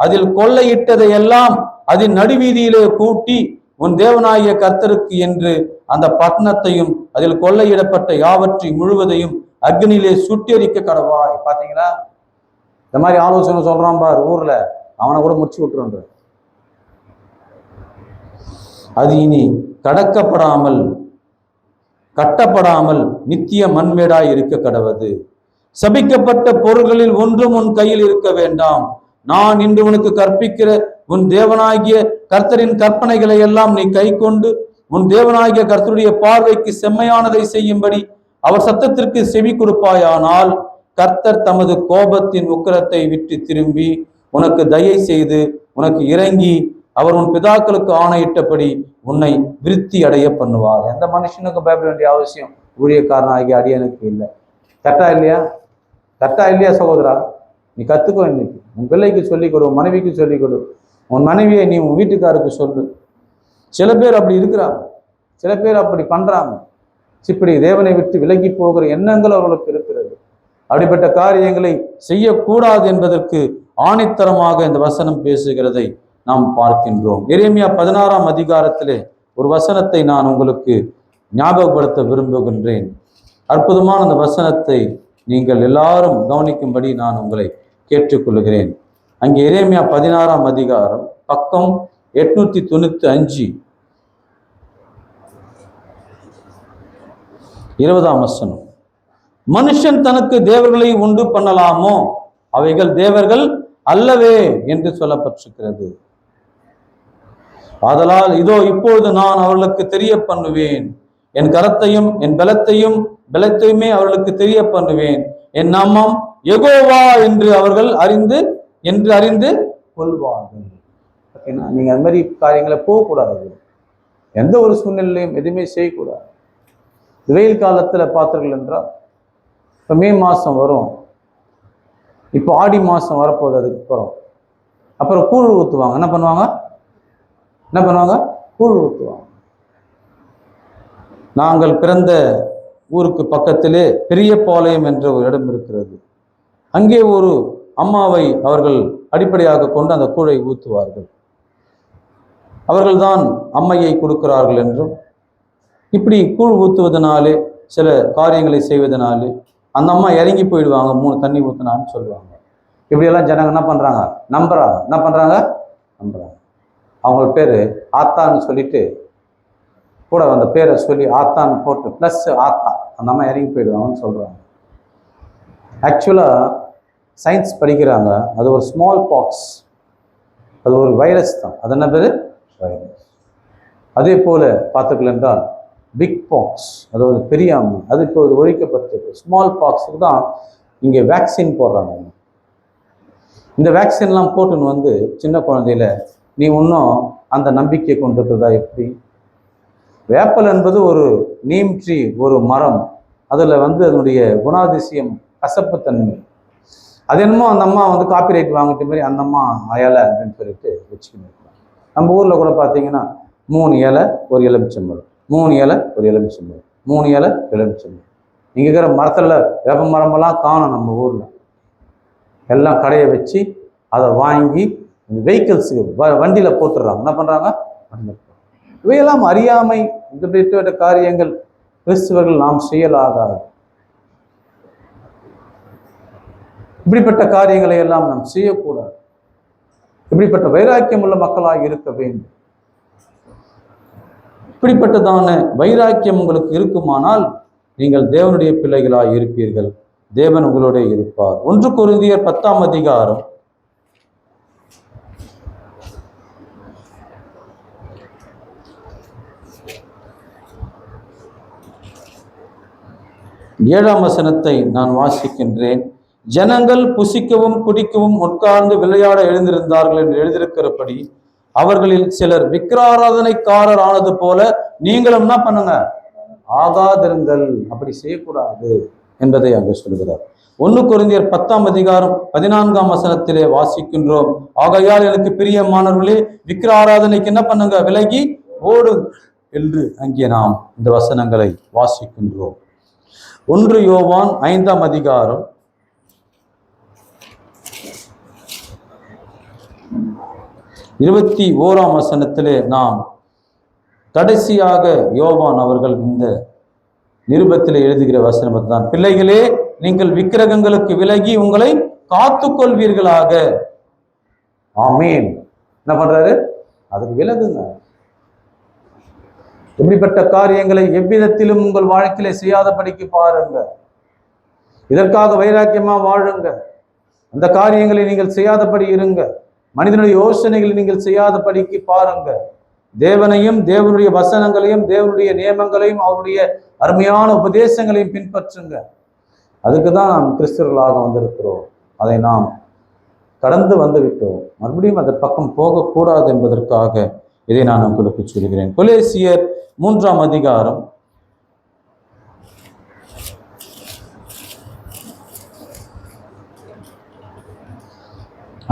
அதில் கொள்ளையிட்டதை எல்லாம் அதன் நடுவீதியிலே கூட்டி உன் தேவனாகிய கர்த்தருக்கு என்று அந்த பட்டணத்தையும் அதில் கொள்ளையிடப்பட்ட யாவற்றை முழுவதையும் அக்னியிலே சுட்டெரிக்க கடவாய். பாத்தீங்களா? இந்த மாதிரி ஆலோசனை சொல்றான் பார் ஊர்ல, அவனை கூட முடிச்சு விட்டுருன்ற. அது இனி கட்டப்படாமல் நித்திய மண்மேடாய் இருக்க கடவது. சபிக்கப்பட்ட பொருள்களில் ஒன்றும் உன் கையில் இருக்க வேண்டாம். நான் இன்று உனக்கு கற்பிக்கிற உன் தேவனாகிய கர்த்தரின் கற்பனைகளை எல்லாம் நீ கை கொண்டு உன் தேவனாகிய கர்த்தருடைய பார்வைக்கு செம்மையானதை செய்யும்படி அவர் சத்தத்திற்கு செவி கொடுப்பாயானால் கர்த்தர் தமது கோபத்தின் உக்கிரத்தை விட்டு திரும்பி உனக்கு தயை செய்து உனக்கு இறங்கி அவர் உன் பிதாக்களுக்கு ஆணையிட்டபடி உன்னை விருத்தி அடைய பண்ணுவார். எந்த மனுஷனுக்கும் பயப்பட வேண்டிய அவசியம் ஊழியக்காரனாகிய அடியனுக்கு இல்லை. கரெக்டா இல்லையா சகோதரா? நீ கத்துக்கோ. இன்னைக்கு உன் பிள்ளைக்கு சொல்லிக் கொடு, உன் மனைவிக்கு சொல்லிக் கொடு, உன் மனைவியை நீ உன் வீட்டுக்காருக்கு சொல்லு. சில பேர் அப்படி இருக்கிறாங்க, சில பேர் அப்படி பண்றாங்க. இப்படி தேவனை விட்டு விலகி போகிற எண்ணங்கள் அவர்களுக்கு இருக்கிறது. அப்படிப்பட்ட காரியங்களை செய்யக்கூடாது என்பதற்கு ஆணித்தரமாக இந்த வசனம் பேசுகிறதை நாம் பார்க்கின்றோம். எரேமியா 16ஆம் அதிகாரத்திலே ஒரு வசனத்தை நான் உங்களுக்கு ஞாபகப்படுத்த விரும்புகின்றேன். அற்புதமான அந்த வசனத்தை நீங்கள் எல்லாரும் கவனிக்கும்படி நான் உங்களை கேட்டுக்கொள்கிறேன். அங்கே எரேமியா 16ஆம் அதிகாரம் பக்கம் 895 20ஆம் வசனம். மனுஷன் தனக்கு தேவர்களை உண்டு பண்ணலாமோ? அவைகள் தேவர்கள் அல்லவே என்று சொல்லப்பட்டிருக்கிறது. ஆதலால் இதோ இப்பொழுது நான் அவர்களுக்கு தெரிய பண்ணுவேன், என் கரத்தையும் என் பலத்தையுமே அவர்களுக்கு தெரிய பண்ணுவேன். என் நாமம் யெகோவா என்று அவர்கள் அறிந்து கொள்வார்கள். நீங்க அந்த மாதிரி காரியங்களை போகக்கூடாது. எந்த ஒரு சூழ்நிலையும் எதுவுமே செய்யக்கூடாது. வெயில் காலத்துல பார்த்தீர்கள் என்றால் இப்ப மே மாசம் வரும், இப்போ ஆடி மாசம் வரப்போகுது. அதுக்கு அப்புறம் கூழ் ஊற்றுவாங்க. என்ன பண்ணுவாங்க? கூழ் ஊற்றுவாங்க. நாங்கள் பிறந்த ஊருக்கு பக்கத்திலே பெரியபாளையம் என்ற ஒரு இடம் இருக்கிறது. அங்கே ஒரு அம்மாவை அவர்கள் அடிப்படையாக கொண்டு அந்த கூழை ஊற்றுவார்கள். அவர்கள்தான் அம்மையை கொடுக்கிறார்கள் என்றும், இப்படி கூழ் ஊற்றுவதனாலே சில காரியங்களை செய்வதனால அந்த அம்மா இறங்கி போயிடுவாங்க, 3 தண்ணி ஊற்றினான்னு சொல்லுவாங்க. இப்படியெல்லாம் ஜனங்க என்ன பண்ணுறாங்க, நம்புறாங்க. என்ன பண்ணுறாங்க, நம்புறாங்க. அவங்க பேர் ஆத்தான்னு சொல்லிட்டு கூட அந்த பேரை சொல்லி ஆத்தான்னு போட்டு ப்ளஸ் ஆத்தா, அந்த அம்மா இறங்கி போயிடுவாங்கன்னு சொல்கிறாங்க. ஆக்சுவலாக சயின்ஸ் படிக்கிறாங்க, அது ஒரு ஸ்மால் பாக்ஸ், அது ஒரு வைரஸ் தான். அது என்ன பேர், வைரஸ். அதே போல் பார்த்துக்கல என்றால் பிக் பாக்ஸ், அது ஒரு பெரிய அம்மை, அதுக்கு ஒரு ஒழிக்கப்பட்டது. ஸ்மால் பாக்ஸுக்கு தான் இங்கே வேக்சின் போடுறாங்க. இந்த வேக்சின்லாம் போட்டுன்னு வந்து சின்ன குழந்தையில நீ இன்னும் அந்த நம்பிக்கையை கொண்டு இருக்கிறதா? எப்படி? வேப்பல் என்பது ஒரு நீம் ட்ரீ, ஒரு மரம். அதில் வந்து அதனுடைய குணாதிசயம் கசப்புத்தன்மை. அது என்னமோ அந்த அம்மா வந்து காப்பிரைட் வாங்கிட்ட மாதிரி அந்த அம்மா இலை அப்படின்னு சொல்லிட்டு வச்சுக்கிட்டு இருக்காங்க. நம்ம ஊரில் கூட பார்த்தீங்கன்னா 3 இலை ஒரு எலுமிச்சம்பழம், 3 இலை ஒரு எலுமிச்சம்பழம், 3 இலை எலுமிச்சம்பழம். இங்கே இருக்கிற மரத்தில் வேப்ப மரமெல்லாம் காணும். நம்ம ஊரில் எல்லாம் கடையை வச்சு அதை வாங்கி வெஹிக்கிள்ஸுக்கு வண்டியில் போட்டுடுறாங்க. என்ன பண்ணுறாங்க, இவையெல்லாம் அறியாமை. இந்த காரியங்கள் கிறிஸ்துவர்கள் நாம் செய்யலாகாது. இப்படிப்பட்ட காரியங்களை எல்லாம் நாம் செய்யக்கூடாது. இப்படிப்பட்ட வைராக்கியம் உள்ள மக்களாக இருக்க வேண்டும். இப்படிப்பட்டதான வைராக்கியம் உங்களுக்கு இருக்குமானால் நீங்கள் தேவனுடைய பிள்ளைகளாக இருப்பீர்கள், தேவன் உங்களுடைய இருப்பார். 1 கொரிந்தியர் 10ஆம் அதிகாரம் 7ஆம் வசனத்தை நான் வாசிக்கின்றேன். ஜனங்கள் புசிக்கவும் குடிக்கவும் உட்கார்ந்து விளையாட எழுந்திருந்தார்கள் என்று எழுதியிருக்கிறபடி அவர்களில் சிலர் விக்கிராராதனைக்காரர் ஆனது போல நீங்களும் என்ன பண்ணுங்க, ஆகாதிருங்கள். அப்படி செய்யக்கூடாது என்பதை அங்கு சொல்கிறார். 1 கொரிந்தியர் 10ஆம் அதிகாரம் 14ஆம் வசனத்திலே வாசிக்கின்றோம். ஆகையால் எனக்கு பிரியமானவர்களே, விக்கிராராதனைக்கு என்ன பண்ணுங்க, விலகி ஓடு என்று அங்கே நாம் இந்த வசனங்களை வாசிக்கின்றோம். 1 யோவான் 5ஆம் அதிகாரம் 21ஆம் வசனத்திலே நாம் கடைசியாக யோவான் அவர்கள் இந்த நிருபத்தில் எழுதுகிற வசனம் தான், பிள்ளைகளே நீங்கள் விக்கிரகங்களுக்கு விலகி உங்களை காத்துக்கொள்வீர்களாக. ஆமீன். என்ன பண்றாரு, அதுக்கு விலகுங்க. இப்படிப்பட்ட காரியங்களை எவ்விதத்திலும் உங்கள் வாழ்க்கையில செய்யாதபடிக்கு பாருங்க. இதற்காக வைராக்கியமா வாழுங்க. அந்த காரியங்களை நீங்கள் செய்யாதபடி இருங்க. மனிதனுடைய யோசனைகளை நீங்கள் செய்யாதபடிக்கு பாருங்க. தேவனையும் தேவனுடைய வசனங்களையும் தேவனுடைய நியமங்களையும் அவருடைய அருமையான உபதேசங்களையும் பின்பற்றுங்க. அதுக்கு தான் நாம் கிறிஸ்தவர்களாக வந்திருக்கிறோம். அதை நாம் கடந்து வந்து விட்டோம். மறுபடியும் அந்த பக்கம் போகக்கூடாது என்பதற்காக இதை நான் உங்களுக்கு சொல்கிறேன். கொலேசியர் 3ஆம் அதிகாரம்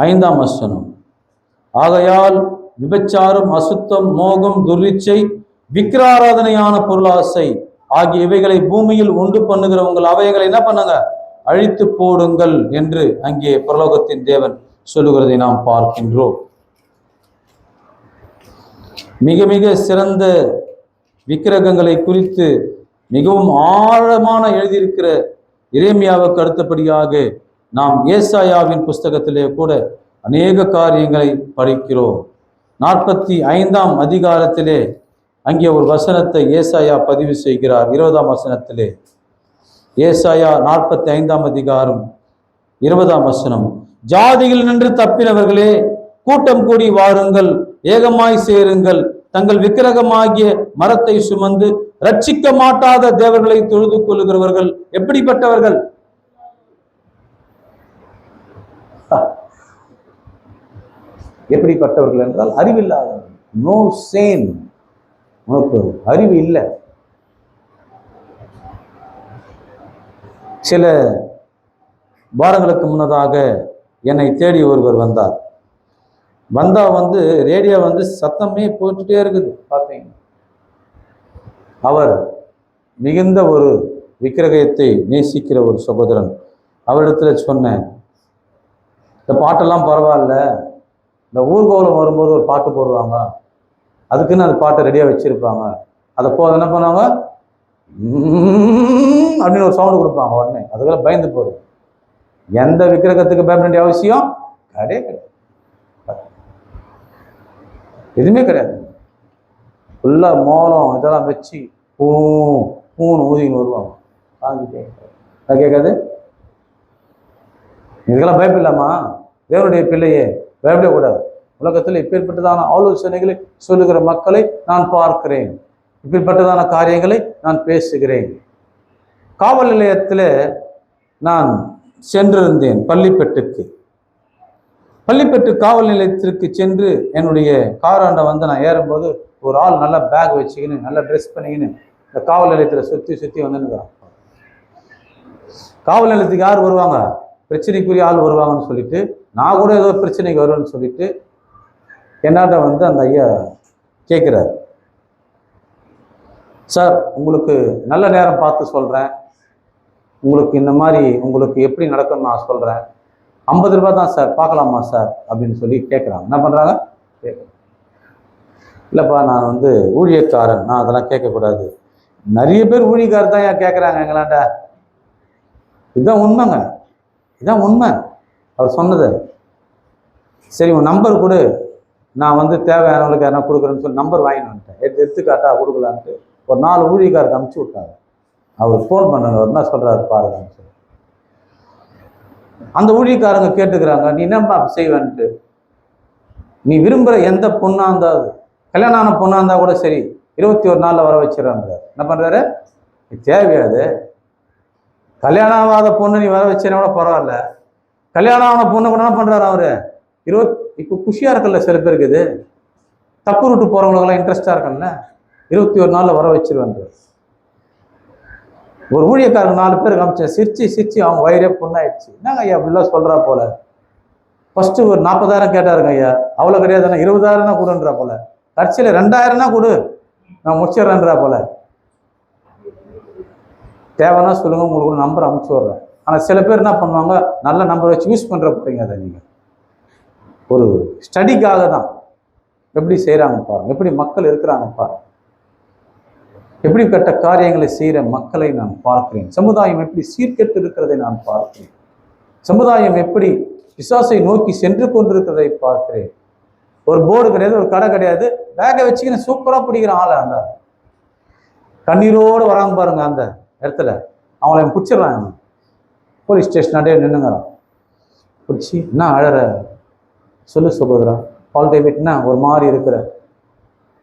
5ஆம் வசனம். ஆகையால் விபச்சாரம், அசுத்தம், மோகம், துர்ரிச்சை, விக்கிராராதனையான பொருளாசை ஆகிய இவைகளை பூமியில் உண்டு பண்ணுகிறவங்கள் அவைகளை என்ன பண்ணுங்க, அழித்து போடுங்கள் என்று அங்கே பரலோகத்தின் தேவன் சொல்லுகிறதை நாம் பார்க்கின்றோம். மிக மிக சிறந்த விக்கிரகங்களை குறித்து மிகவும் ஆழமான எழுதியிருக்கிற எரேமியாவுக்கு அடுத்தபடியாக நாம் ஏசாயாவின் புஸ்தகத்திலே கூட அநேக காரியங்களை படிக்கிறோம். 45ஆம் அதிகாரத்திலே அங்கே ஒரு வசனத்தை ஏசாயா பதிவு செய்கிறார். 20ஆம் வசனத்திலே ஏசாயா 45ஆம் அதிகாரம் 20ஆம் வசனம், ஜாதிகள் நின்று தப்பினவர்களே கூட்டம் கூடி வாருங்கள், ஏகமாய் சேருங்கள், தங்கள் விக்கிரகமாகிய மரத்தை சுமந்து ரட்சிக்க மாட்டாத தேவர்களை தொழுது கொள்ளுகிறவர்கள் எப்படிப்பட்டவர்கள்? எப்படிப்பட்டவர்கள் என்றால் அறிவில்லாதவர்கள். நோ சேன், உனக்கு அறிவு இல்லை. சில வாரங்களுக்கு முன்னதாக என்னை தேடி ஒருவர் வந்தார். ரேடியோ சத்தமே போட்டுட்டே இருக்குது. பார்த்தீங்க, அவர் மிகுந்த ஒரு விக்கிரகத்தை நேசிக்கிற ஒரு சகோதரன். அவரிடத்துல சொன்னேன், இந்த பாட்டெல்லாம் பரவாயில்ல, இந்த ஊர்கோலம் வரும்போது ஒரு பாட்டு போடுவாங்க, அதுக்குன்னு அந்த பாட்டை ரெடியாக வச்சிருப்பாங்க, அதை என்ன பண்ணுவாங்க, அப்படின்னு ஒரு சவுண்டு கொடுப்பாங்க. உடனே அதுக்கெல்லாம் பயந்து போடும். எந்த விக்கிரகத்துக்கு பயப்பட வேண்டிய அவசியம் கிடையாது, எதுவுமே கிடையாது. ஃபுல்லா மோளம் இதெல்லாம் வச்சு பூன்னு ஊதின்னு வருவாங்க. கேட்காது. இதுக்கெல்லாம் பயப்பில்லாமா? தேவனுடைய பிள்ளையே பயப்படக்கூடாது. உலகத்தில் இப்பேற்பட்டதான ஆலோசனைகளை சொல்லுகிற மக்களை நான் பார்க்கிறேன், இப்பேற்பட்டதான காரியங்களை நான் பேசுகிறேன். காவல் நிலையத்தில் நான் சென்றிருந்தேன். பள்ளிப்பட்டு காவல் நிலையத்திற்கு சென்று என்னுடைய காராண்ட வந்து நான் ஏறும்போது ஒரு ஆள் நல்லா பேக் வச்சுக்கின்னு நல்லா ட்ரெஸ் பண்ணிக்கின்னு இந்த காவல் நிலையத்தில் சுற்றி வந்துன்னுக்கிறான். காவல் நிலையத்துக்கு யார் வருவாங்க? பிரச்சனைக்குரிய ஆள் வருவாங்கன்னு சொல்லிட்டு, நான் கூட ஏதோ பிரச்சனைக்கு வருவேன்னு சொல்லிட்டு என்னாட்ட வந்து அந்த ஐயா கேட்குறாரு, சார் உங்களுக்கு நல்ல நேரம் பார்த்து சொல்கிறேன், உங்களுக்கு இந்த மாதிரி உங்களுக்கு எப்படி நடக்கும்னு நான் சொல்கிறேன், 50 ரூபாய் தான் சார், பார்க்கலாமா சார் அப்படின்னு சொல்லி கேட்குறாங்க. என்ன பண்ணுறாங்க? இல்லைப்பா நான் வந்து ஊழியக்காரன், நான் அதெல்லாம் கேட்கக்கூடாது. நிறைய பேர் ஊழியக்காரர் தான் ஏன் கேட்குறாங்க எங்களாண்ட. இதுதான் உண்மைங்க, இதுதான் உண்மை. அவர் சொன்னது. சரி உன் நம்பர் கொடு, நான் வந்து தேவையானவங்களுக்கு யாரா கொடுக்குறேன்னு சொல்லி நம்பர் வாங்கிட்டு வந்துட்டேன். எடுத்துக்காட்டா கொடுக்கலான்ட்டு ஒரு 4 ஊழியக்காரருக்கு அனுப்பிச்சி விட்டாங்க. அவர் ஃபோன் பண்ணாங்க, அவர் என்ன சொல்கிறாரு பாருங்கன்னு சொல்லி. அந்த ஊழியக்காரங்க கேட்டுக்கிறாங்க, நீ என்னப்பா செய்வேன்ட்டு, நீ விரும்புகிற எந்த பொண்ணாக இருந்தால், கல்யாணம் ஆன பொண்ணாக இருந்தால் கூட சரி, 21 நாளில் வர வச்சிடறாங்க. என்ன பண்ணுறாரு? தேவையாது. கல்யாணம் ஆகாத பொண்ணு நீ வர வச்சேன்னா கூட பரவாயில்ல, கல்யாணம் ஆன பொண்ணு கூட என்ன பண்ணுறாரு அவரு? இப்போ குஷியாக இருக்குல்ல சில பேருக்கு, இது தப்பு ரூட்டு போகிறவங்களுக்கெல்லாம் இன்ட்ரெஸ்டாக இருக்குல்ல, 21 நாளில் வர வச்சிருவாங்க. ஒரு ஊழியக்காரங்க 4 பேருக்கு காமிச்சேன், சிரிச்சு அவங்க வயிறே பொண்ணாயிடுச்சு. என்னங்க ஐயா அப்படிலாம் சொல்கிறா போல. ஃபர்ஸ்ட் ஒரு 40,000 கேட்டாருங்க ஐயா, அவ்வளோ கிடையாதுன்னா 20,000 தான் கொடுன்றா போல, கடைசியில் 2,000 தான் கொடு நான் முடிச்சிடறேன்றா போல. தேவைன்னா சொல்லுங்க, உங்களுக்கு நம்பர் அனுப்பிச்சு விட்றேன். ஆனால் சில பேர் என்ன பண்ணுவாங்க, நல்ல நம்பர் வச்சு யூஸ் பண்ணுற போறீங்க. அதை நீங்கள் ஒரு ஸ்டடிக்காக தான் எப்படி செய்கிறாங்க பாருங்க, எப்படி மக்கள் இருக்கிறாங்க பாருங்க, எப்படிப்பட்ட காரியங்களை செய்கிற மக்களை நான் பார்க்கிறேன். சமுதாயம் எப்படி சீர்கெட்டு இருக்கிறதை நான் பார்க்கிறேன். சமுதாயம் எப்படி பிசாசை நோக்கி சென்று கொண்டிருக்கிறதை பார்க்கிறேன். ஒரு போர்டு கிடையாது, ஒரு கடை கிடையாது, பேக்கை வச்சுக்கின்னு சூப்பராக பிடிக்கிற ஆளை அந்த கண்ணீரோடு வராங்க பாருங்க. அந்த இடத்துல அவங்கள பிடிச்சிடுறாங்க. போலீஸ் ஸ்டேஷனாண்டே நின்னுங்கிறான். பிடிச்சி என்ன அழற சொல்லு சகோதரன், பால் டேபிட்னா ஒரு மாதிரி இருக்கிற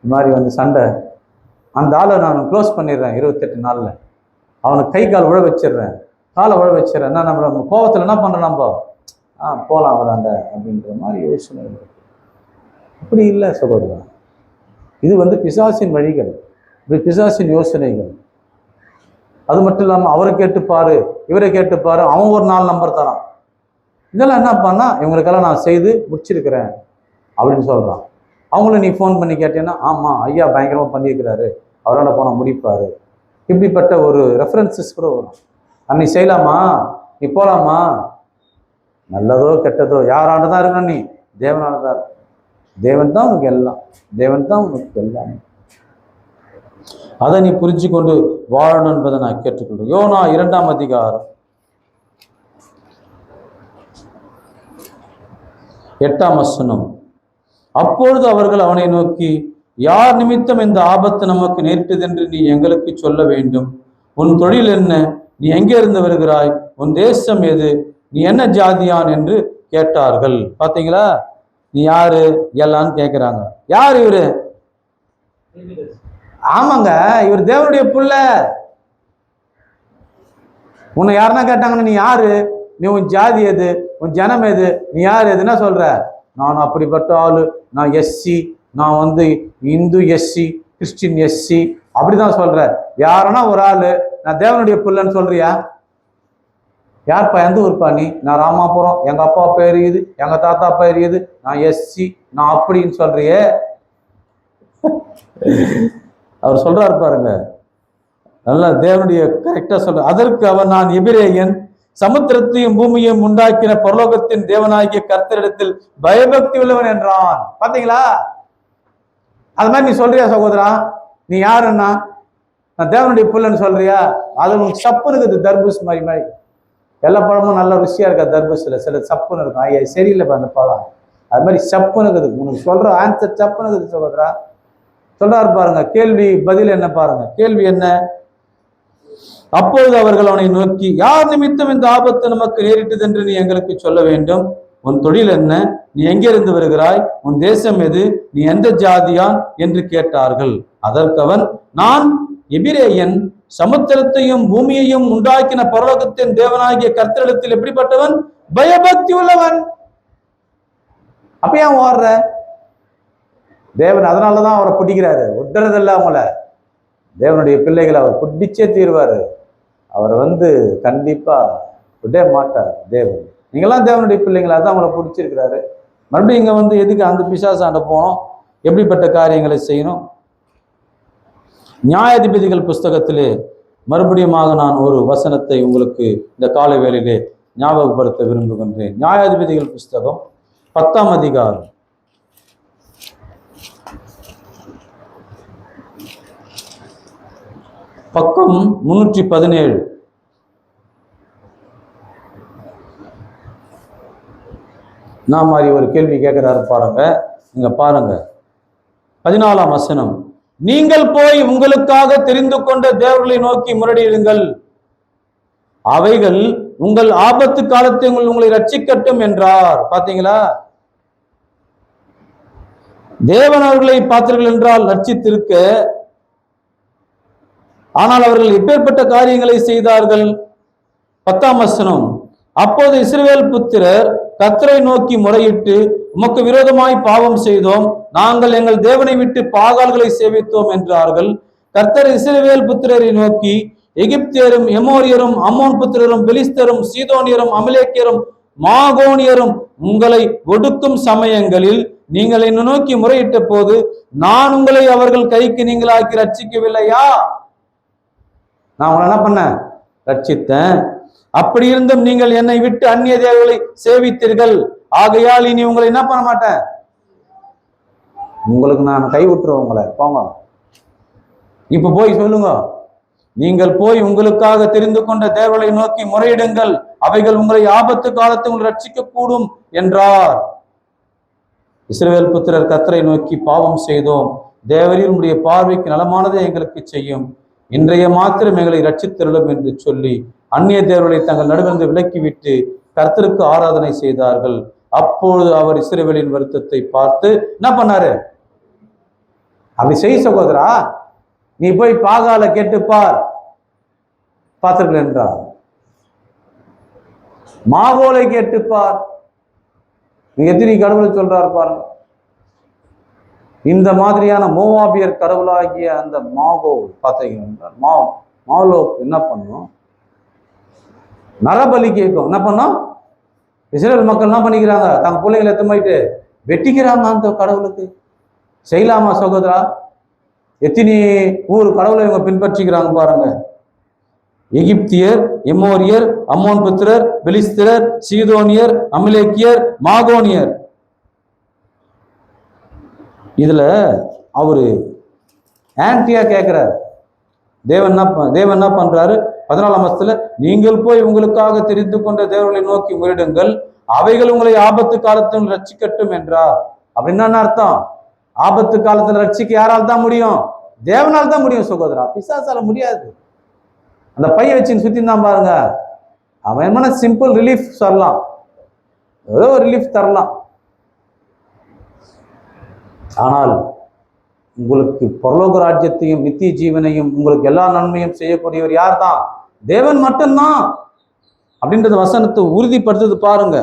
மாதிரி வந்து சண்டை. அந்த ஆளை நான் க்ளோஸ் பண்ணிடுறேன் 28 நாளில். அவனுக்கு கை கால் உழ வச்சிடுறேன், காலை உழ வச்சிடறேன். என்ன நம்ம கோபத்தில் என்ன பண்ணுறோம், நம்ம போகலாம் வராண்ட அப்படின்ற மாதிரி யோசனை. அப்படி இல்லை சகோதரன், இது வந்து பிசாசின் வழிகள், இப்படி பிசாசின் யோசனைகள். அது மட்டும் இல்லாமல் அவரை கேட்டுப்பாரு, இவரை கேட்டுப்பாரு, அவன் ஒரு 4 நம்பர் தரான். இதெல்லாம் என்ன பண்ணா, இவங்களுக்கெல்லாம் நான் செய்து முடிச்சிருக்கிறேன் அப்படின்னு சொல்கிறான். அவங்கள நீ ஃபோன் பண்ணி கேட்டேன்னா, ஆமாம் ஐயா பயங்கரமாக பண்ணியிருக்கிறாரு, அவரால் போனால் முடிப்பார். இப்படிப்பட்ட ஒரு ரெஃபரன்சஸ் கூட வரும். அன்னை செய்யலாமா, நீ போகலாமா, நல்லதோ கெட்டதோ யாராண்ட தான் இருக்கணும், நீ தேவனால தான். தேவன் தான் உனக்கு எல்லாம், தேவன் தான் உனக்கு எல்லாம். அதை நீ புரிஞ்சு கொண்டு வாழணும் என்பதை நான் கேட்டுக்கொள்றேன். யோனா 2ஆம் அதிகாரம் 8ஆம் வசனம். அப்பொழுது அவர்கள் அவனை நோக்கி, யார் நிமித்தம் இந்த ஆபத்து நமக்கு நேரிட்டது என்று நீ எங்களுக்கு சொல்ல வேண்டும். உன் தொழில் என்ன, நீ எங்கே இருந்து வருகிறாய், உன் தேசம் எது, நீ என்ன ஜாதியான் என்று கேட்டார்கள். பாத்தீங்களா, நீ யாரு எல்லான்னு கேட்கிறாங்க. யார் இவரு? ஆமாங்க, இவர் தேவனுடைய புள்ள. உன்னை யாருன்னா கேட்டாங்கன்னா நீ யாரு, நீ உன் ஜாதி எது, உன் ஜனம் எது, நீ யார் எதுன்னா சொல்ற, நான் அப்படிப்பட்ட ஆளு, நான் எஸ்சி, நான் வந்து இந்து எஸ்சி, கிறிஸ்டின் எஸ்சி அப்படிதான் சொல்ற. யாருன்னா ஒரு ஆளு நான் தேவனுடைய புள்ளன்னு சொல்றியா? யார்ப்பா, எந்த ஊர்ப்பா நீ? நான் ராமாபுரம், எங்க அப்பா பேர் இது, எங்க தாத்தா பேர் இது, நான் எஸ்சி, நான் அப்படின்னு சொல்றியே. அவர் சொல்றாரு பாருங்க, நல்லா தேவனுடைய கரெக்டா சொல்ற. அதற்கு அவன், நான் எபிரேயன், சமுத்திரத்தையும் பூமியையும் உண்டாக்கின பரலோகத்தின் தேவனாகிய கர்த்தரிடத்தில் பயபக்தி உள்ளவன் என்றான். பாத்தீங்களா, அது மாதிரி நீ சொல்றியா சகோதரா? நீ யாருன்னா நான் தேவனுடைய பிள்ளைன்னு சொல்றியா? அது உனக்கு சப்புன்னு இருக்குது, தர்பூஸ் மாதிரி மாதிரி. எல்லா பழமும் நல்ல ருசியா இருக்கா தர்பூஸ்ல? சில சப்புன்னு இருக்கும். ஐயா சரியில்லைப்பா அந்த பழம், அது மாதிரி சப்புன்னு இருக்குது. உனக்கு சொல்ற ஆன்சர் சப்புன்னு இருக்குது சகோதரா. சொல்றாரு பாருங்க, கேள்வி பதில் என்ன பாருங்க. கேள்வி என்ன? அப்பொழுது அவர்கள் அவனை நோக்கி, யார் நிமித்தம் இந்த ஆபத்து நமக்கு நேரிட்டது என்று நீ எங்களுக்கு சொல்ல வேண்டும். உன் தொழில் என்ன? நீ எங்கிருந்து வருகிறாய்? உன் தேசம் எது? நீ எந்த ஜாதியான் என்று கேட்டார்கள். அதற்கவன், நான் எபிரேயன், சமுத்திரத்தையும் பூமியையும் உண்டாக்கின பரலோகத்தின் தேவனாகிய கர்த்தரிடத்தில் எப்படிப்பட்டவன்? பயபக்தி உள்ளவன். அப்ப ஏன் ஓடுற? தேவன் அதனாலதான் அவரை பிடிக்கிறாரு. விட்டுறதில்ல அவங்கள. தேவனுடைய பிள்ளைகளை அவர் பிடிச்சே தீர்வாரு. அவரை கண்டிப்பா விட மாட்டார் தேவன். நீங்களாம் தேவனுடைய பிள்ளைங்களா தான் அவங்கள பிடிச்சிருக்கிறாரு. மறுபடியும் இங்க எதுக்கு அந்த பிசாசாண்ட போனோம்? எப்படிப்பட்ட காரியங்களை செய்யணும்? நியாயாதிபதிகள் புஸ்தகத்திலே மறுபடியுமாக நான் ஒரு வசனத்தை உங்களுக்கு இந்த காலை வேளையிலே ஞாபகப்படுத்த விரும்புகின்றேன். நியாயாதிபதிகள் புஸ்தகம் 10ஆம் அதிகாரம் பக்கம் 317. நான் மாதிரி ஒரு கேள்வி கேட்கிறாரு பாருங்க. இங்க பாருங்க 14ஆம் வசனம். நீங்கள் போய் உங்களுக்காக தெரிந்து கொண்ட தேவர்களை நோக்கி முறையிடுங்கள், அவைகள் உங்கள் ஆபத்து காலத்தை உங்களை ரட்சிக்கட்டும் என்றார். பாத்தீங்களா? தேவன் அவர்களை பார்த்தீர்கள் என்றால் ரட்சித்திருக்க, ஆனால் அவர்கள் எப்பேற்பட்ட காரியங்களை செய்தார்கள்? 10ஆம் வசனம். அப்போது இஸ்ரவேல் புத்திரர் கர்த்தரை நோக்கி முறையிட்டு, உமக்கு விரோதமாய் பாவம் செய்தோம், நாங்கள் எங்கள் தேவனை விட்டு பாகால்களை சேவித்தோம் என்றார்கள். கர்த்தர் இஸ்ரவேல் புத்திரரை நோக்கி, எகிப்தியரும் எமோரியரும் அம்மோன் புத்திரரும் பெலிஸ்தரும் சீதோனியரும் அமலேக்கியரும் மாகோனியரும் உங்களை ஒடுக்கும் சமயங்களில் நீங்கள் என்ன நோக்கி முறையிட்ட போது நான் உங்களை அவர்கள் கைக்கு நீங்களாக்கி ரட்சிக்கவில்லையா? நான் உங்களை என்ன பண்ணேன்? ரட்சித்தேன். அப்படி இருந்தும் நீங்கள் என்னை விட்டு அந்நிய தேவர்களை சேவித்தீர்கள். ஆகையால் இனி உங்களை என்ன பண்ண மாட்டேன், உங்களுக்கு நான் கை விட்டுருவேன். உங்களை போங்க. இப்ப போய் சொல்லுங்க, நீங்கள் போய் உங்களுக்காக தெரிந்து கொண்ட தேவர்களை நோக்கி முறையிடுங்கள், அவைகள் உங்களை ஆபத்து காலத்தை உங்களை ரட்சிக்க கூடும் என்றார். இஸ்ரவேல் புத்திரர் கர்த்தரை நோக்கி, பாவம் செய்தோம், தேவரீர் உம்முடைய பார்வைக்கு நலமானதை எங்களுக்கு செய்யும், இன்றைய மாத்திரம் எங்களை ரட்சித்தருளும் என்று சொல்லி அந்நிய தேவர்களை தங்கள் நடுவிலிருந்து விலக்கிவிட்டு கர்த்தருக்கு ஆராதனை செய்தார்கள். அப்பொழுது அவர் இஸ்ரவேலின் வருத்தத்தை பார்த்து என்ன பண்ணாரு? அப்படி செய் சகோதரா, நீ போய் பாகால கேட்டுப்பார், பார்த்தீர்கள் என்றார். மாகோலை கேட்டுப்பார். நீ எத்தனை கடவுளை சொல்றாரு பாருங்க. இந்த மாதிரியான மோவாபியர் கடவுளாகிய அந்த மாகோ பார்த்தீங்கன்னா மாலோ என்ன பண்ணும்? நரபலி கேட்கும். என்ன பண்ணும்? இஸ்ரேல் மக்கள் என்ன பண்ணிக்கிறாங்க? தங்க பிள்ளைங்களை எத்தமாயிட்டு வெட்டிக்கிறாங்க அந்த கடவுளுக்கு. செய்யலாமா சகோதரா? எத்தனை ஊர் கடவுளை இவங்க பின்பற்றிக்கிறாங்க பாருங்க. எகிப்தியர், எமோரியர், அம்மோன் புத்திரர், பெலிஸ்தர், சீதோனியர், அமலேக்கியர், மாகோனியர். இதுல அவரு ஆன்டியா கேட்கிறார். தேவன் என்ன பண்றாரு? 14ஆம் வசனத்துல, நீங்கள் போய் உங்களுக்காக தெரிந்து கொண்ட தேவர்களை நோக்கி முறையிடுங்கள், அவைகள் உங்களை ஆபத்து காலத்தில் ரட்சிக்கட்டும் என்றார். அப்படின்னா என்ன அர்த்தம்? ஆபத்து காலத்துல ரட்சிக்க யாரால் தான் முடியும்? தேவனால் தான் முடியும் சகோதரா, பிசாசால முடியாது. அந்த பைய வச்சு சுத்தி தான் பாருங்க, அவன் என்ன சிம்பிள் ரிலீஃப் சொல்லலாம், ஏதோ ஒரு ரிலீஃப் தரலாம். ஆனால் உங்களுக்கு பரலோக ராஜ்யத்தையும் நித்திய ஜீவனையும் உங்களுக்கு எல்லா நன்மையும் செய்யக்கூடியவர் யார் தான்? தேவன் மட்டும்தான் அப்படின்றது வசனத்தை உறுதிப்படுத்துது பாருங்க.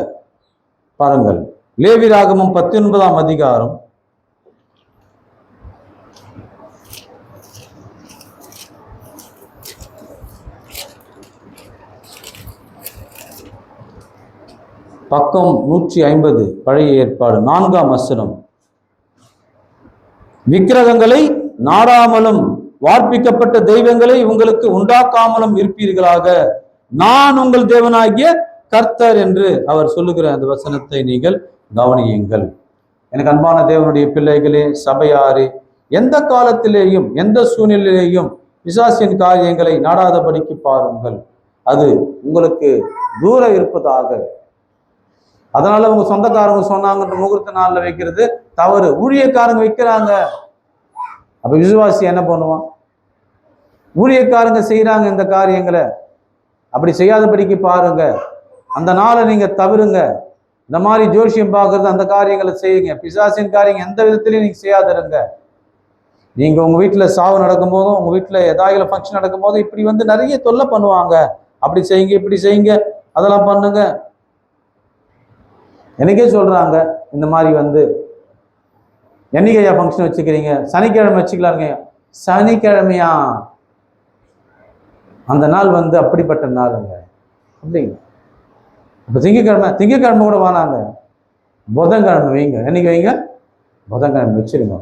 பாருங்கள், லேவியராகமம் 19ஆம் அதிகாரம் 150 பழைய ஏற்பாடு 4ஆம் வசனம். விக்கிரகங்களை நாடாமலும் வார்ப்பிக்கப்பட்ட தெய்வங்களை உங்களுக்கு உண்டாக்காமலும் இருப்பீர்களாக, நான் உங்கள் தேவனாகிய கர்த்தர் என்று அவர் சொல்லுகிற அந்த வசனத்தை நீங்கள் கவனியுங்கள். எனக்கு அன்பான தேவனுடைய பிள்ளைகளே, சபையாரே, எந்த காலத்திலேயும் எந்த சூழ்நிலையிலேயும் பிசாசின் காரியங்களை நாடாதபடிக்கு பாருங்கள். அது உங்களுக்கு தூரம் இருப்பதாக. அதனால உங்க சொந்தக்காரங்க சொன்னாங்கன்ற முகூர்த்த நாள்ல வைக்கிறது தவறு. ஊழியக்காரங்க வைக்கிறாங்க, அப்ப விசுவாசி என்ன பண்ணுவான்? ஊழியக்காரங்க செய்யறாங்க இந்த காரியங்களை, அப்படி செய்யாதபடிக்கு பாருங்க. அந்த நாளை நீங்க தவிருங்க. இந்த மாதிரி ஜோசியம் பார்க்கறது, அந்த காரியங்களை செய்யுங்க. பிசாசின் காரியம் எந்த விதத்திலையும் நீங்க செய்யாதிருங்க. நீங்க உங்க வீட்டுல சாவு நடக்கும் போதும், உங்க வீட்டுல ஏதாவது ஃபங்க்ஷன் நடக்கும் போதும் இப்படி வந்து நிறைய தொல்லை பண்ணுவாங்க. அப்படி செய்யுங்க, இப்படி செய்யுங்க, அதெல்லாம் பண்ணுங்க. எனக்கே சொல்றாங்க, இந்த மாதிரி வந்து என்னைக்கையா ஃபங்க்ஷன் வச்சுக்கிறீங்க? சனிக்கிழமை வச்சுக்கலாங்க. சனிக்கிழமையா? அந்த நாள் வந்து அப்படிப்பட்ட நாளுங்க. அப்படிங்க. இப்போ திங்கக்கிழமை கூட வானாங்க, புதன்கிழமை வைங்க. என்னைக்கு வைங்க? புதன்கிழமை வச்சிருங்க.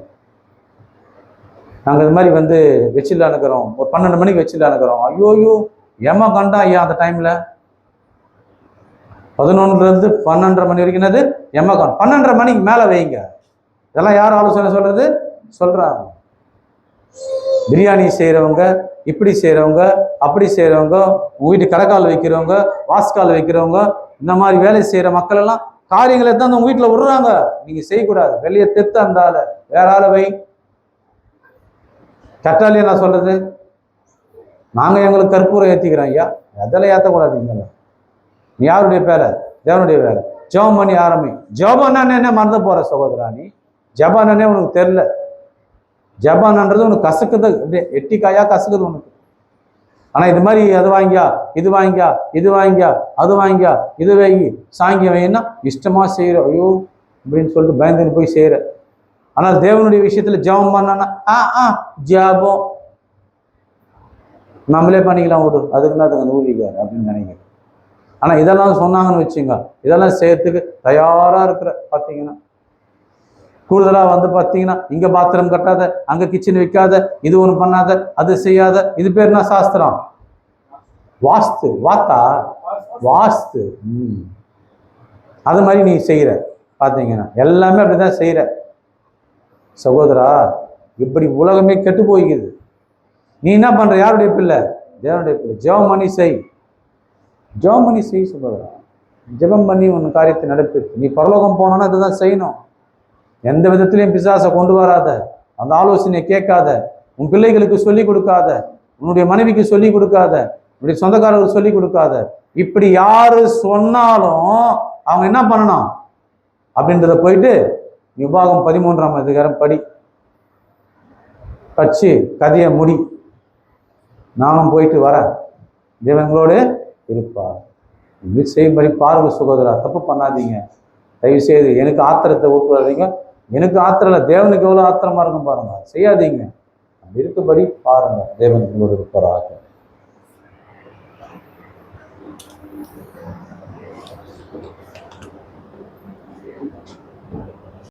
நாங்கள் இது மாதிரி வந்து வச்சிடலான்னுக்கிறோம், ஒரு 12 மணிக்கு வச்சிடலான்னுக்கிறோம். ஐயோயோ ஏமா கண்டா ஐயா அந்த டைம்ல 11லேருந்து 12:30 மணி வரைக்கும் என்னது எம்மகான். 12:30 மணிக்கு மேலே வைங்க. இதெல்லாம் யார் ஆலோசனை சொல்றது? சொல்றாங்க. பிரியாணி செய்கிறவங்க, இப்படி செய்கிறவங்க, அப்படி செய்கிறவங்க, உங்கள் வீட்டு கடைக்கால் வைக்கிறவங்க, வாஸ்கால் வைக்கிறவங்க, இந்த மாதிரி வேலை செய்கிற மக்கள் எல்லாம் காரியங்களை தான் உங்கள் வீட்டில் விடுறாங்க. நீங்கள் செய்யக்கூடாது. வெளியே தெத்து அந்த ஆளை வேற ஆளை வை. கட்டாளியா நான் சொல்றது? நாங்கள் எங்களுக்கு கற்பூரம் ஏற்றிக்கிறோம் ஐயா, அதெல்லாம் ஏற்றக்கூடாதுங்க. நீ யாருடைய பேரை? தேவனுடைய வேலை. ஜெபம் பண்ணி ஆரம்பி. ஜெபம் என்ன மறந்து போற சகோதரா? நீ ஜபானே உனக்கு தெரியல. ஜபான்ன்றது உனக்கு கசக்குது, அப்படியே எட்டிக்காயா கசக்குது உனக்கு. ஆனா இது மாதிரி அது வாங்கியா, இது வாங்கியா, இது வாங்கியா, அது வாங்கியா, இது வைங்கி, சாங்கியம் வைன்னா இஷ்டமா செய்யற. ஐயோ அப்படின்னு சொல்லிட்டு பயந்துன்னு போய் செய்யற. ஆனால் தேவனுடைய விஷயத்துல ஜெபம் பண்ணான்னா ஜபம் நம்மளே பண்ணிக்கலாம், விடு, அதுக்குன்னா அதுக்கு ஊழிக்காரு அப்படின்னு நினைக்கிறேன். ஆனா இதெல்லாம் சொன்னாங்கன்னு வச்சுங்க, இதெல்லாம் செய்யறதுக்கு தயாரா இருக்கிற பார்த்தீங்கன்னா, கூடுதலா வந்து பார்த்தீங்கன்னா இங்க பாத்திரம் கட்டாத, அங்க கிச்சன் வைக்காத, இது ஒண்ணு பண்ணாத, அது செய்யாத. இது பேர் என்ன சாஸ்திரம்? வாஸ்து. வாஸ்து. அது மாதிரி நீ செய்யற பார்த்தீங்கன்னா எல்லாமே அப்படிதான் செய்யற சகோதரா. இப்படி உலகமே கெட்டு போய்க்குது. நீ என்ன பண்ற? யாருடைய பிள்ளை? தேவனுடைய பிள்ளை. ஜெபம் பண்ணி செய். ஜெபம் பண்ணி செய் சகோதரா. ஜெபம் பண்ணி உன் காரியத்தை நடப்பு. நீ பரலோகம் போனோன்னா இதுதான் செய்யணும். எந்த விதத்திலையும் பிசாசை கொண்டு வராத, அந்த ஆலோசனையை கேட்காத, உன் பிள்ளைகளுக்கு சொல்லி கொடுக்காத, உன்னுடைய மனைவிக்கு சொல்லி கொடுக்காத, உன்னுடைய சொந்தக்காரர்களுக்கு சொல்லி கொடுக்காத. இப்படி யாரு சொன்னாலும் அவங்க என்ன பண்ணணும் அப்படின்றத போயிட்டு உபாகம் 13ஆம் அதிகாரம் படி, பச்சு கதையை முடி. நானும் போயிட்டு வரேன், தேவங்களோடு இருப்பார். இப்படி செய்யும்படி பாருங்க சகோதரா. தப்பு பண்ணாதீங்க தயவு செய்து. எனக்கு ஆத்திரத்தை ஊற்றுவாதீங்க. எனக்கு ஆத்திரம் இல்லை, தேவனுக்கு எவ்வளோ ஆத்திரமா இருக்கும் பாருங்க. செய்யாதீங்க. இருக்கும்படி பாருங்க. தேவனுக்கு இருப்பாராக.